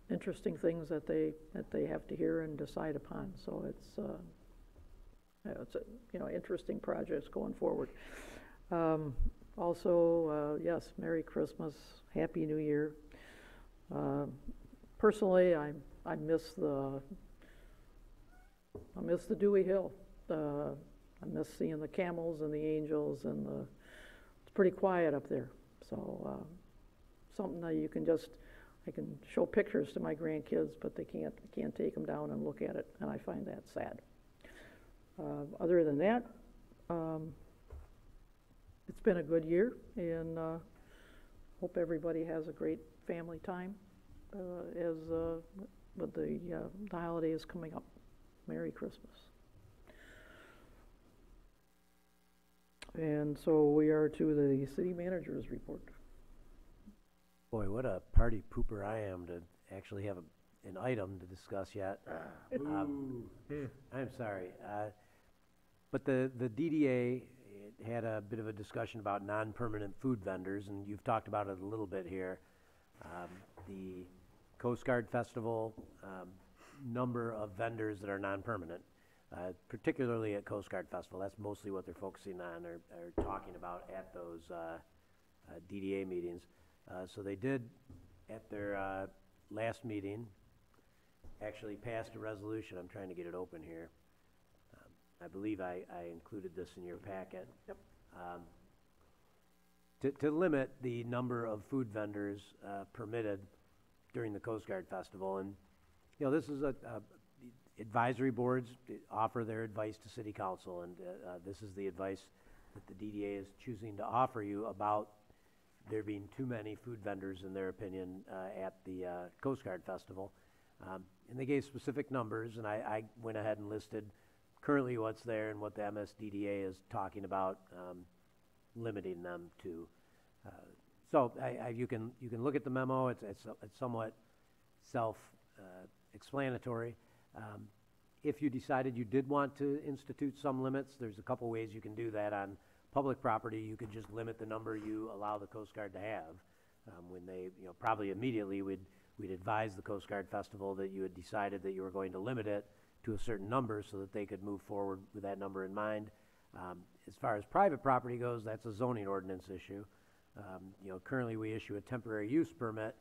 interesting things that they have to hear and decide upon. So it's it's, interesting projects going forward. Also, yes, Merry Christmas, Happy New Year. Personally, I miss the Dewey Hill. I miss seeing the camels and the angels, and it's pretty quiet up there. So something that I can show pictures to my grandkids, but they can't take them down and look at it, and I find that sad. Other than that, it's been a good year, and hope everybody has a great family time with the holidays coming up. Merry Christmas. And so we are to the city manager's report. Boy, what a party pooper I am to actually have an item to discuss yet. I'm sorry. But the DDA had a bit of a discussion about non-permanent food vendors, and you've talked about it a little bit here. The Coast Guard Festival, number of vendors that are non-permanent, particularly at Coast Guard Festival. That's mostly what they're focusing on or talking about at those DDA meetings. So they did, at their last meeting, actually passed a resolution. I'm trying to get it open here. I believe I included this in your packet. Yep. To limit the number of food vendors permitted during the Coast Guard Festival. And, this is advisory boards offer their advice to City Council, and this is the advice that the DDA is choosing to offer you about there being too many food vendors, in their opinion, at the Coast Guard Festival. And they gave specific numbers, and I went ahead and listed currently what's there and what the MSDDA is talking about limiting them to. So you can look at the memo. It's somewhat self-explanatory. If you decided you did want to institute some limits, there's a couple ways you can do that. On public property, you could just limit the number you allow the Coast Guard to have. When they, probably immediately we'd advise the Coast Guard Festival that you had decided that you were going to limit it to a certain number so that they could move forward with that number in mind. As far as private property goes, that's a zoning ordinance issue. Currently we issue a temporary use permit,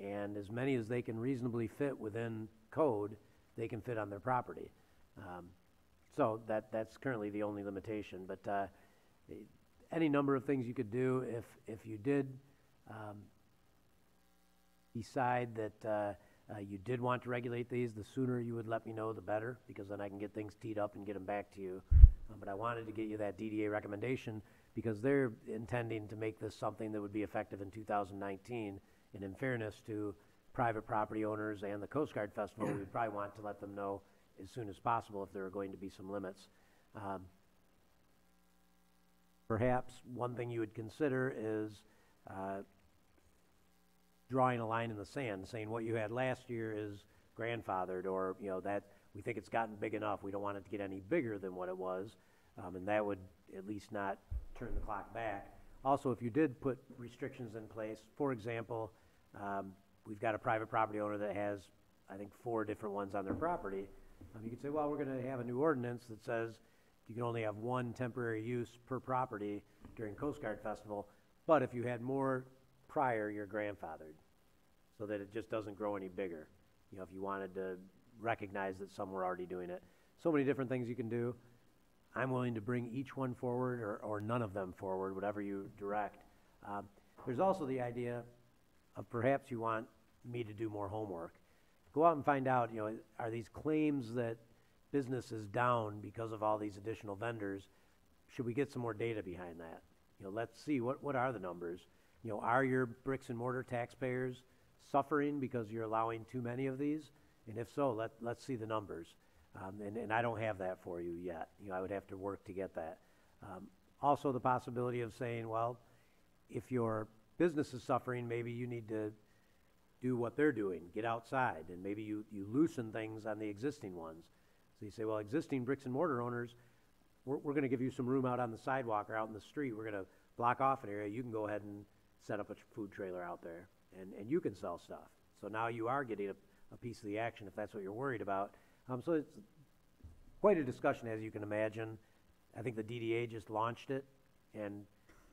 and as many as they can reasonably fit within code, they can fit on their property. So that's currently the only limitation. But any number of things you could do if you did decide that you did want to regulate these, the sooner you would let me know, the better, because then I can get things teed up and get them back to you. But I wanted to get you that DDA recommendation because they're intending to make this something that would be effective in 2019. And in fairness to private property owners and the Coast Guard Festival, we'd probably want to let them know as soon as possible if there are going to be some limits. Perhaps one thing you would consider is drawing a line in the sand, saying what you had last year is grandfathered, or that we think it's gotten big enough. We don't want it to get any bigger than what it was, and that would at least not turn the clock back. Also, if you did put restrictions in place, for example, we've got a private property owner that has, I think, 4 different ones on their property. You could say, well, we're going to have a new ordinance that says you can only have 1 temporary use per property during Coast Guard Festival, but if you had more prior, you're grandfathered, so that it just doesn't grow any bigger. If you wanted to recognize that some were already doing it. So many different things you can do. I'm willing to bring each one forward or none of them forward, whatever you direct. There's also the idea of perhaps you want me to do more homework. Go out and find out, are these claims that business is down because of all these additional vendors? Should we get some more data behind that? Let's see, what are the numbers? Are your bricks and mortar taxpayers suffering because you're allowing too many of these? And if so, let's see the numbers. And I don't have that for you yet. I would have to work to get that. Also, the possibility of saying, well, if your business is suffering, maybe you need to do what they're doing, get outside, and maybe you loosen things on the existing ones. So you say, well, existing bricks and mortar owners, we're going to give you some room out on the sidewalk or out in the street. We're going to block off an area. You can go ahead and set up a food trailer out there, and you can sell stuff. So now you are getting a piece of the action if that's what you're worried about. So quite a discussion, as you can imagine. I think the DDA just launched it and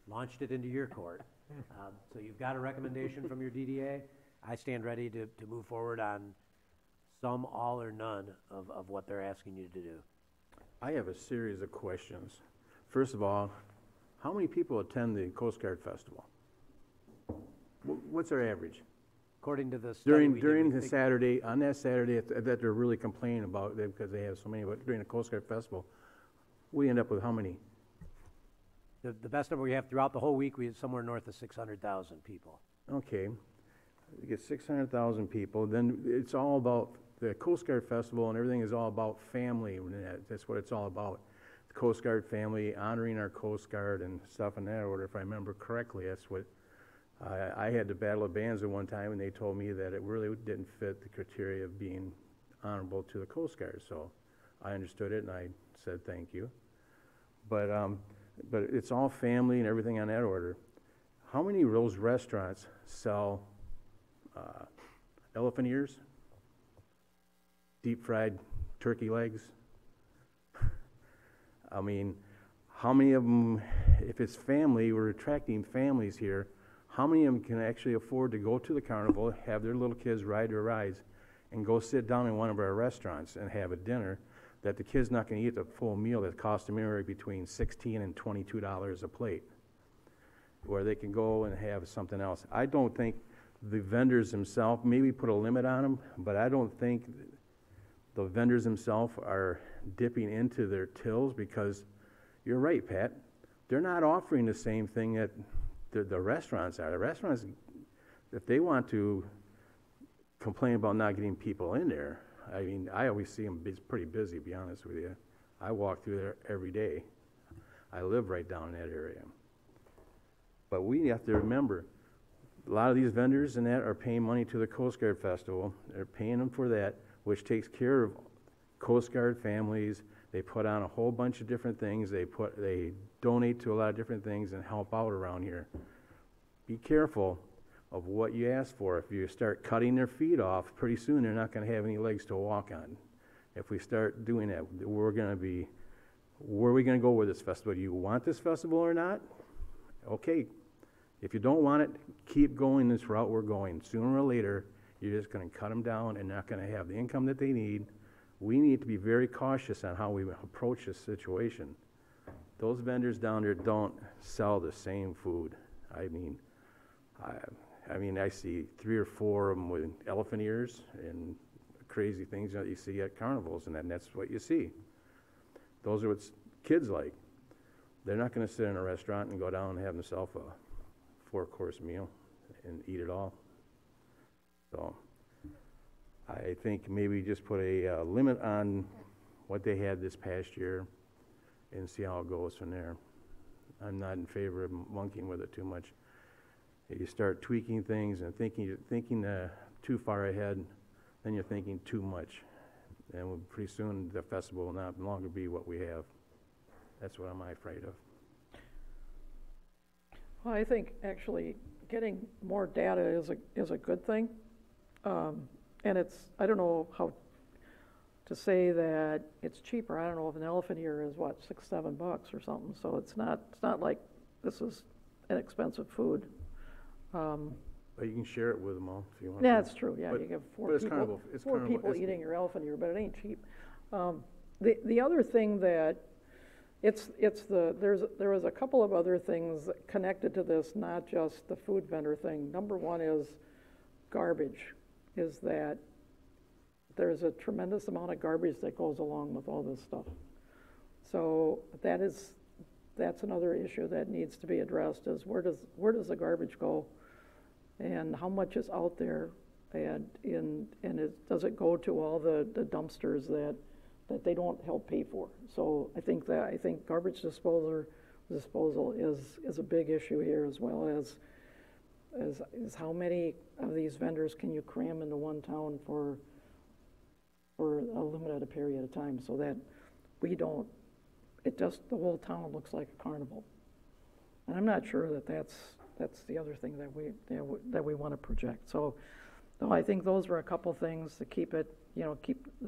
launched it into your court. So you've got a recommendation from your DDA. I stand ready to move forward on some, all, or none of what they're asking you to do. I have a series of questions. First of all, how many people attend the Coast Guard Festival? What's our average? According to the study we did, During we the think- Saturday, on that Saturday, that they're really complaining about it because they have so many, but during the Coast Guard Festival, we end up with how many? the best number we have throughout the whole week, we had somewhere north of 600,000 people. Okay, you get 600,000 people, then it's all about, the Coast Guard Festival and everything is all about family, and that's what it's all about. The Coast Guard family, honoring our Coast Guard and stuff in that order, if I remember correctly, that's what, I had the Battle of Bands at one time, and they told me that it really didn't fit the criteria of being honorable to the Coast Guard, so I understood it and I said thank you. But it's all family and everything on that order. How many of those restaurants sell elephant ears, deep fried turkey legs? I mean, how many of them, if it's family, we're attracting families here, how many of them can actually afford to go to the carnival, have their little kids ride their rides, and go sit down in one of our restaurants and have a dinner that the kid's not going to eat the full meal that costs them anywhere between $16 and $22 a plate, where they can go and have something else? I don't think the vendors themselves, maybe put a limit on them, but I don't think the vendors themselves are dipping into their tills, because you're right, Pat, they're not offering the same thing that the restaurants are. The restaurants, if they want to complain about not getting people in there, I mean, I always see them pretty busy, to be honest with you. I walk through there every day. I live right down in that area. But we have to remember, a lot of these vendors and that are paying money to the Coast Guard Festival. They're paying them for that, which takes care of Coast Guard families. They put on a whole bunch of different things. They donate to a lot of different things and help out around here. Be careful of what you ask for. If you start cutting their feet off, pretty soon they're not going to have any legs to walk on. If we start doing that, where are we going to go with this festival? Do you want this festival or not? Okay. If you don't want it, keep going this route we're going. Sooner or later, you're just going to cut them down and not going to have the income that they need. We need to be very cautious on how we approach this situation. Those vendors down there don't sell the same food. I mean, I see 3 or 4 of them with elephant ears and crazy things that you see at carnivals, and that's what you see. Those are what kids like. They're not going to sit in a restaurant and go down and have themselves a 4-course meal and eat it all. So I think maybe just put a limit on what they had this past year and see how it goes from there. I'm not in favor of monkeying with it too much. If you start tweaking things and thinking too far ahead, then you're thinking too much. And pretty soon the festival will not longer be what we have. That's what I'm afraid of. Well, I think actually getting more data is a good thing. And I don't know how to say that it's cheaper. I don't know if an elephant ear is what, $6-7 or something. So it's not like this is inexpensive food. But you can share it with them all if you want. Yeah, to. that's true. Yeah, But- you have but it's carnival. It's four carnival. people It's- eating your elephant ear, but it ain't cheap. The other thing that there was a couple of other things connected to this, not just the food vendor thing. Number one is garbage. Is that there's a tremendous amount of garbage that goes along with all this stuff. So that's another issue that needs to be addressed, is where does the garbage go, and how much is out there, and does it go to all the dumpsters that they don't help pay for? So I think garbage disposal is a big issue here, as well as how many of these vendors can you cram into one town for a limited period of time, so that the whole town looks like a carnival. And I'm not sure that's the other thing that we want to project. So I think those were a couple things to keep the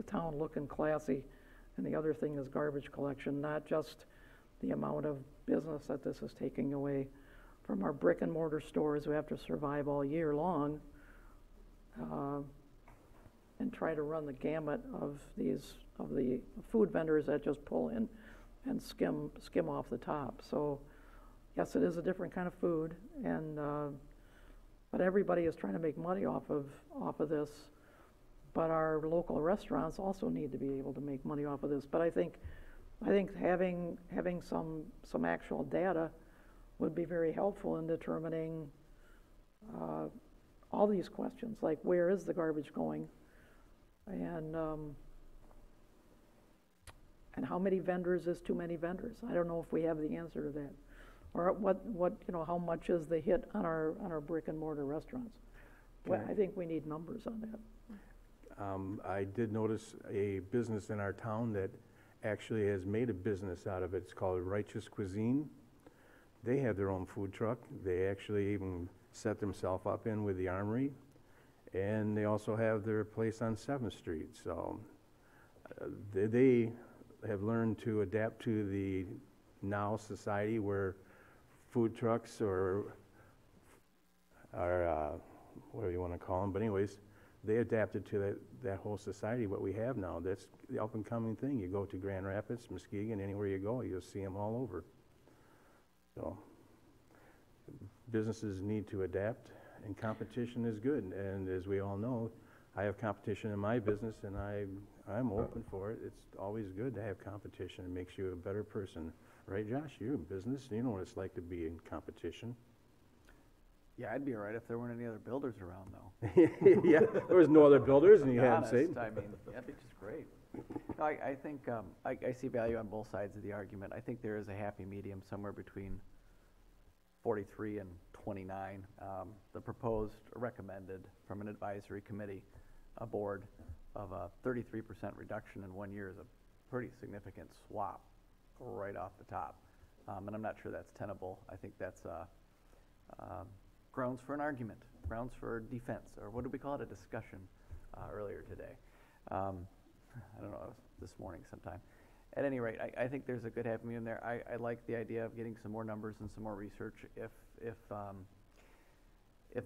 town looking classy And the other thing is garbage collection, not just the amount of business that this is taking away from our brick and mortar stores who have to survive all year long, and try to run the gamut of the food vendors that just pull in and skim off the top. So yes, it is a different kind of food, and but everybody is trying to make money off of this. But our local restaurants also need to be able to make money off of this. But I think having some actual data would be very helpful in determining all these questions, like where is the garbage going, and how many vendors is too many vendors. I don't know if we have the answer to that, or what how much is the hit on our brick and mortar restaurants. Well, I think we need numbers on that. I did notice a business in our town that actually has made a business out of it. It's called Righteous Cuisine. They have their own food truck. They actually even set themselves up in with the Armory, and they also have their place on 7th Street. So they have learned to adapt to the now society where food trucks or whatever you want to call them, but anyways, they adapted to that whole society, what we have now. That's the up-and-coming thing. You go to Grand Rapids, Muskegon, anywhere you go, you'll see them all over. So businesses need to adapt, and competition is good. And as we all know, I have competition in my business, and I'm open for it. It's always good to have competition. It makes you a better person. Right, Josh? You're in business. You know what it's like to be in competition. Yeah, I'd be all right if there weren't any other builders around, though. Yeah, there was no other builders, and you had them saved. I mean, that'd be just great. No, I think I see value on both sides of the argument. I think there is a happy medium somewhere between 43 and 29. The proposed, recommended from an advisory committee, a board, of a 33% reduction in 1 year is a pretty significant swap right off the top. And I'm not sure that's tenable. I think that's grounds for an argument, grounds for defense, or what do we call it, a discussion earlier today. I don't know, this morning sometime. At any rate, I think there's a good happy medium there. I like the idea of getting some more numbers and some more research. If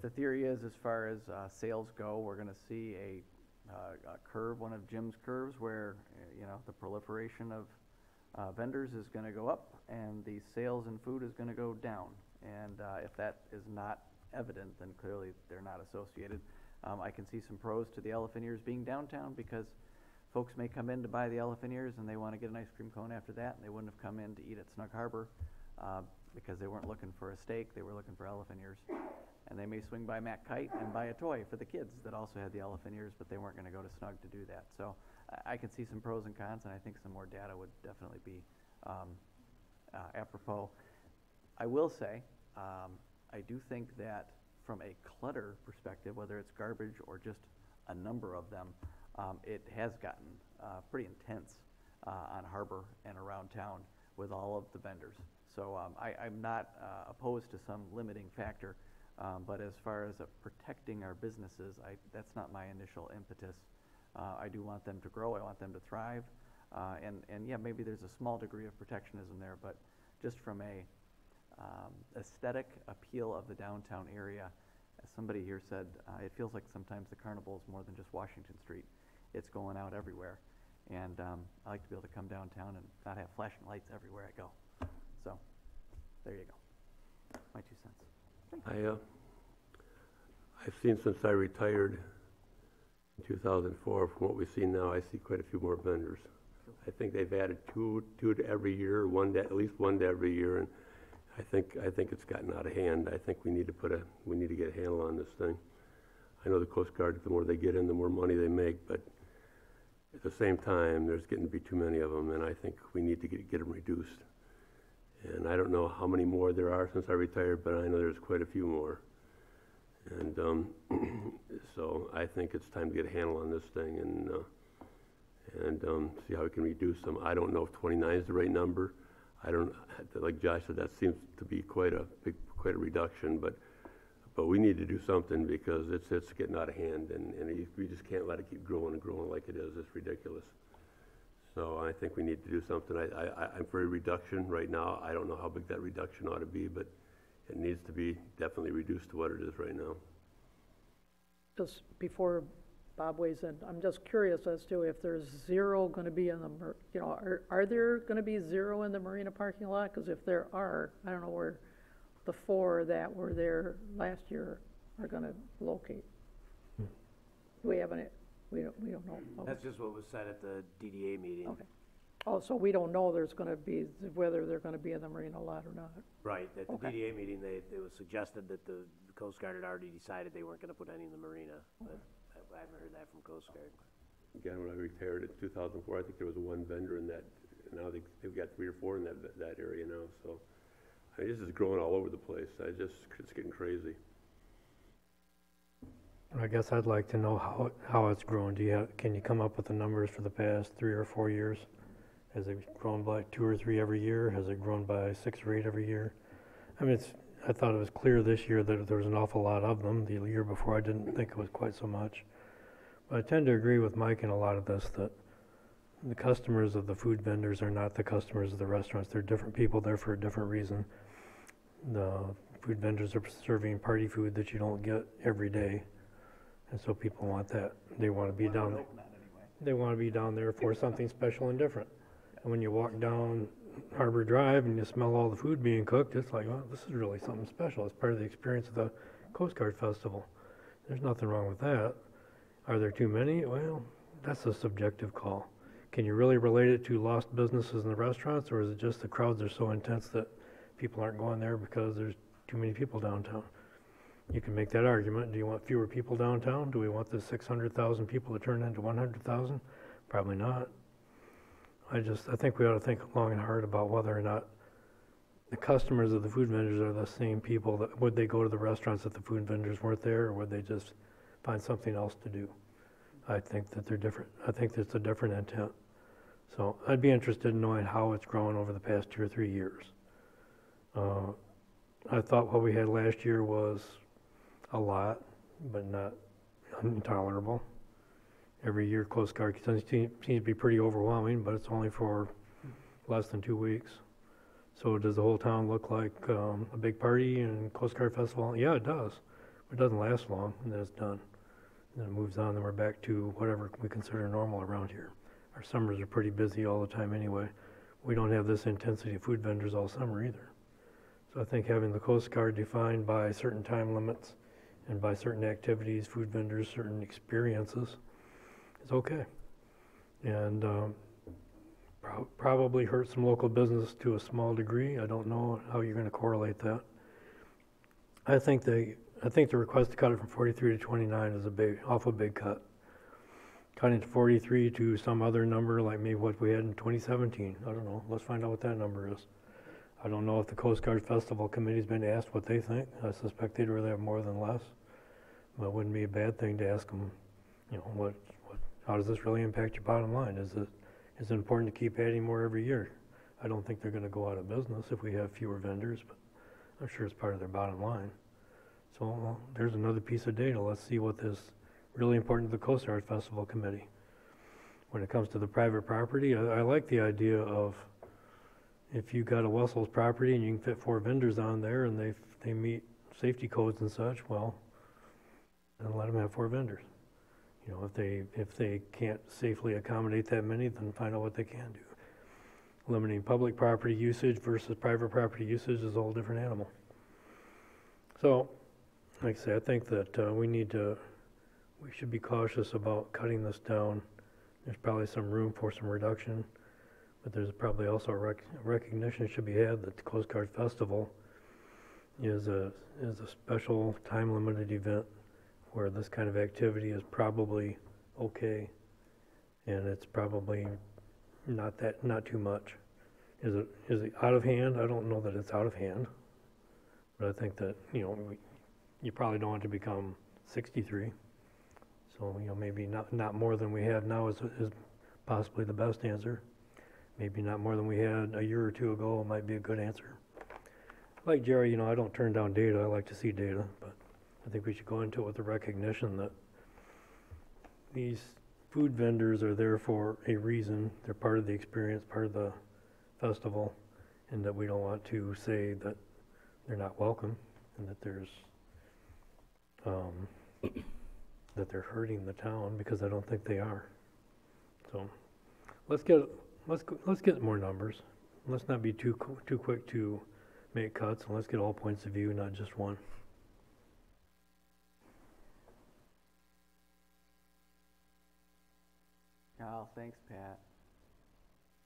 the theory is, as far as sales go, we're going to see a curve, one of Jim's curves, where the proliferation of vendors is going to go up and the sales in food is going to go down. And if that is not evident, then clearly they're not associated. I can see some pros to the elephant ears being downtown, because folks may come in to buy the elephant ears and they want to get an ice cream cone after that, and they wouldn't have come in to eat at Snug Harbor because they weren't looking for a steak, they were looking for elephant ears. And they may swing by Matt Kite and buy a toy for the kids that also had the elephant ears, but they weren't going to go to Snug to do that. So I can see some pros and cons, and I think some more data would definitely be apropos. I will say, I do think that from a clutter perspective, whether it's garbage or just a number of them, it has gotten pretty intense on Harbor and around town with all of the vendors. So I'm not opposed to some limiting factor, but as far as protecting our businesses, that's not my initial impetus. I do want them to grow, I want them to thrive, and yeah, maybe there's a small degree of protectionism there, but just from a aesthetic appeal of the downtown area, as somebody here said, it feels like sometimes the carnival is more than just Washington Street. It's going out everywhere, and I like to be able to come downtown and not have flashing lights everywhere I go. So there you go, my 2 cents. I've seen since I retired in 2004, from what we've seen now, I see quite a few more vendors. I think they've added two to every year, at least one to every year, and I think it's gotten out of hand. I think we need to get a handle on this thing. I know the Coast Guard, the more they get in, the more money they make, but at the same time, there's getting to be too many of them, and I think we need to get them reduced. And I don't know how many more there are since I retired, but I know there's quite a few more. And so I think it's time to get a handle on this thing and see how we can reduce them. I don't know if 29 is the right number. I don't, like Josh said, that seems to be quite a reduction, but we need to do something, because it's getting out of hand, and we just can't let it keep growing and growing like it is. It's ridiculous. So I think we need to do something. I'm for a reduction right now. I don't know how big that reduction ought to be, but it needs to be definitely reduced to what it is right now. Just before Bob weighs in, I'm just curious as to if there's zero gonna be in the, are there gonna be zero in the marina parking lot? Cause if there are, I don't know where the 4 that were there last year are gonna locate. Do we have any, we don't know? Oh, That's just what was said at the DDA meeting. Okay. Oh, so we don't know there's gonna be, whether they're gonna be in the marina lot or not? Right, at the Okay. DDA meeting, it was suggested that the Coast Guard had already decided they weren't gonna put any in the marina, but I haven't heard that from Coast Guard. Again, when I retired in 2004, I think there was one vendor in that, now they've got 3 or 4 in that area now, so. I mean, this is growing all over the place. It's getting crazy. I guess I'd like to know how it's grown. Can you come up with the numbers for the past 3 or 4 years? Has it grown by 2 or 3 every year? Has it grown by 6 or 8 every year? I mean, I thought it was clear this year that there was an awful lot of them. The year before, I didn't think it was quite so much. But I tend to agree with Mike in a lot of this, that the customers of the food vendors are not the customers of the restaurants. They're different people there for a different reason. The food vendors are serving party food that you don't get every day. And so people want that. They want to be down there. They want to be down there for something special and different. And when you walk down Harbor Drive and you smell all the food being cooked, it's like, well, this is really something special. It's part of the experience of the Coast Guard Festival. There's nothing wrong with that. Are there too many? Well, that's a subjective call. Can you really relate it to lost businesses in the restaurants, or is it just the crowds are so intense that people aren't going there because there's too many people downtown? You can make that argument. Do you want fewer people downtown? Do we want the 600,000 people to turn into 100,000? Probably not. I think we ought to think long and hard about whether or not the customers of the food vendors are the same people. That would they go to the restaurants if the food vendors weren't there, or would they just find something else to do? I think that they're different. I think it's a different intent. So I'd be interested in knowing how it's grown over the past 2 or 3 years. I thought what we had last year was a lot, but not intolerable. Every year, Coast Guard seems to be pretty overwhelming, but it's only for less than 2 weeks. So does the whole town look like a big party and Coast Guard Festival? Yeah, it does. It doesn't last long, and then it's done. And then it moves on, then we're back to whatever we consider normal around here. Our summers are pretty busy all the time anyway. We don't have this intensity of food vendors all summer either. So I think having the Coast Guard defined by certain time limits and by certain activities, food vendors, certain experiences, is okay. And probably hurt some local business to a small degree. I don't know how you're going to correlate that. I think the request to cut it from 43 to 29 is awful big cut. Cutting to 43 to some other number, like maybe what we had in 2017. I don't know. Let's find out what that number is. I don't know if the Coast Guard Festival Committee's been asked what they think. I suspect they'd rather have more than less. But it wouldn't be a bad thing to ask them, how does this really impact your bottom line? Is it important to keep adding more every year? I don't think they're going to go out of business if we have fewer vendors, but I'm sure it's part of their bottom line. So well, there's another piece of data. Let's see what is really important to the Coast Guard Festival Committee. When it comes to the private property, I like the idea of if you got a Wessels property and you can fit 4 vendors on there and they meet safety codes and such, well, then let them have 4 vendors. If they can't safely accommodate that many, then find out what they can do. Limiting public property usage versus private property usage is a whole different animal. So, like I say, I think that we should be cautious about cutting this down. There's probably some room for some reduction, but there's probably also a recognition should be had that the Coast Guard Festival is a special time-limited event where this kind of activity is probably okay, and it's probably not too much. Is it out of hand? I don't know that it's out of hand, but I think that you probably don't want to become 63. So maybe not more than we have now is possibly the best answer. Maybe not more than we had a year or 2 ago might be a good answer. Like Jerry, I don't turn down data. I like to see data, but I think we should go into it with the recognition that these food vendors are there for a reason. They're part of the experience, part of the festival, and that we don't want to say that they're not welcome and that there's, that they're hurting the town, because I don't think they are. So let's get more numbers. Let's not be too quick to make cuts, and let's get all points of view, not just one. Oh, thanks, Pat.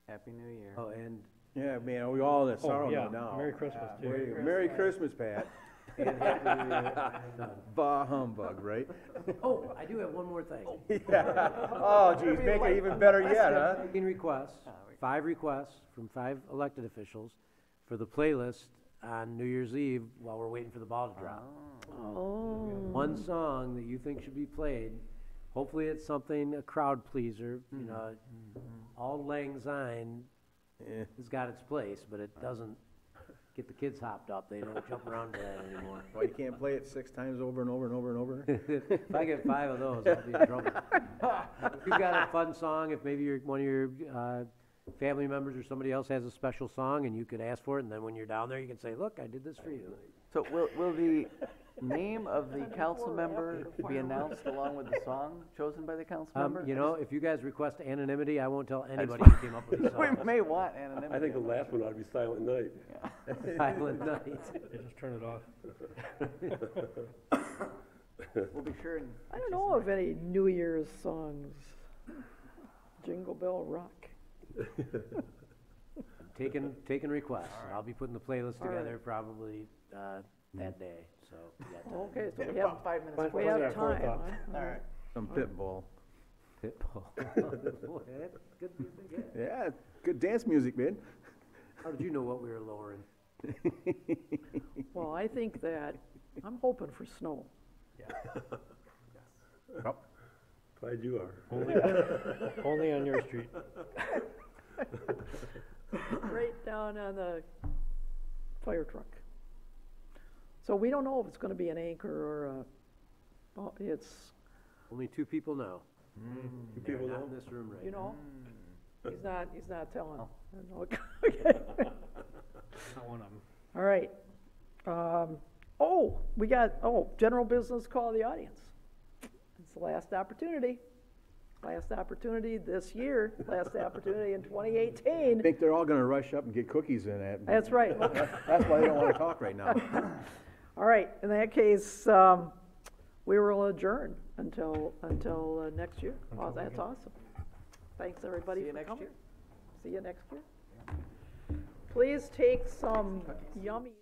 Happy New Year. Oh, and Yeah, man, we all in Oh, sorrow yeah, now. Merry Christmas, too. There you go. Merry Christmas, Pat. Bah humbug, right? oh, I do have one more thing. Yeah. Oh, geez, make it even better yet, huh? Making requests, 5 requests from 5 elected officials for the playlist on New Year's Eve while we're waiting for the ball to drop. Oh. One song that you think should be played. Hopefully it's something, a crowd pleaser, you know. All Lang Syne has got its place, but it doesn't get the kids hopped up. They don't jump around to that anymore. Well, you can't play it 6 times over and over and over and over? If I get 5 of those, I'll be in trouble. If you've got a fun song, if maybe one of your family members or somebody else has a special song and you could ask for it, and then when you're down there, you can say, look, I did this for you. So will the name of the council member be announced along with the song chosen by the council member? You know, if you guys request anonymity, I won't tell anybody who came up with these We songs. may want anonymity. I think the last one ought to be Silent Night. Silent Night. They just turn it off. We'll be sure and. I don't know of any New Year's songs. Jingle Bell Rock. Taking requests. I'll be putting the playlist All right. together probably that day, so. we got time. Okay, so we have, About 5 minutes. we before have that. time. All right. Some Pitbull. Pitbull. Boy, that's good music, yeah. Yeah, good dance music, man. How did you know what we were lowering? Well, I think that, I'm hoping for snow. Glad you are. Only on your street. Right down on the fire truck. So we don't know if it's gonna be an anchor or a, well, it's, Only 2 people know. You They're people not know? in this room right you now. know, he's not telling. Oh. Okay. Not one of them. All right. General business, call of the audience. It's the last opportunity. Last opportunity this year, last opportunity in 2018. I think they're all gonna rush up and get cookies in that. That's right. That's why they don't wanna talk right now. All right, in that case, we will adjourn until next year. Wow, that's awesome. Thanks, everybody, See you for next coming. year. See you next year. Please take some yummy.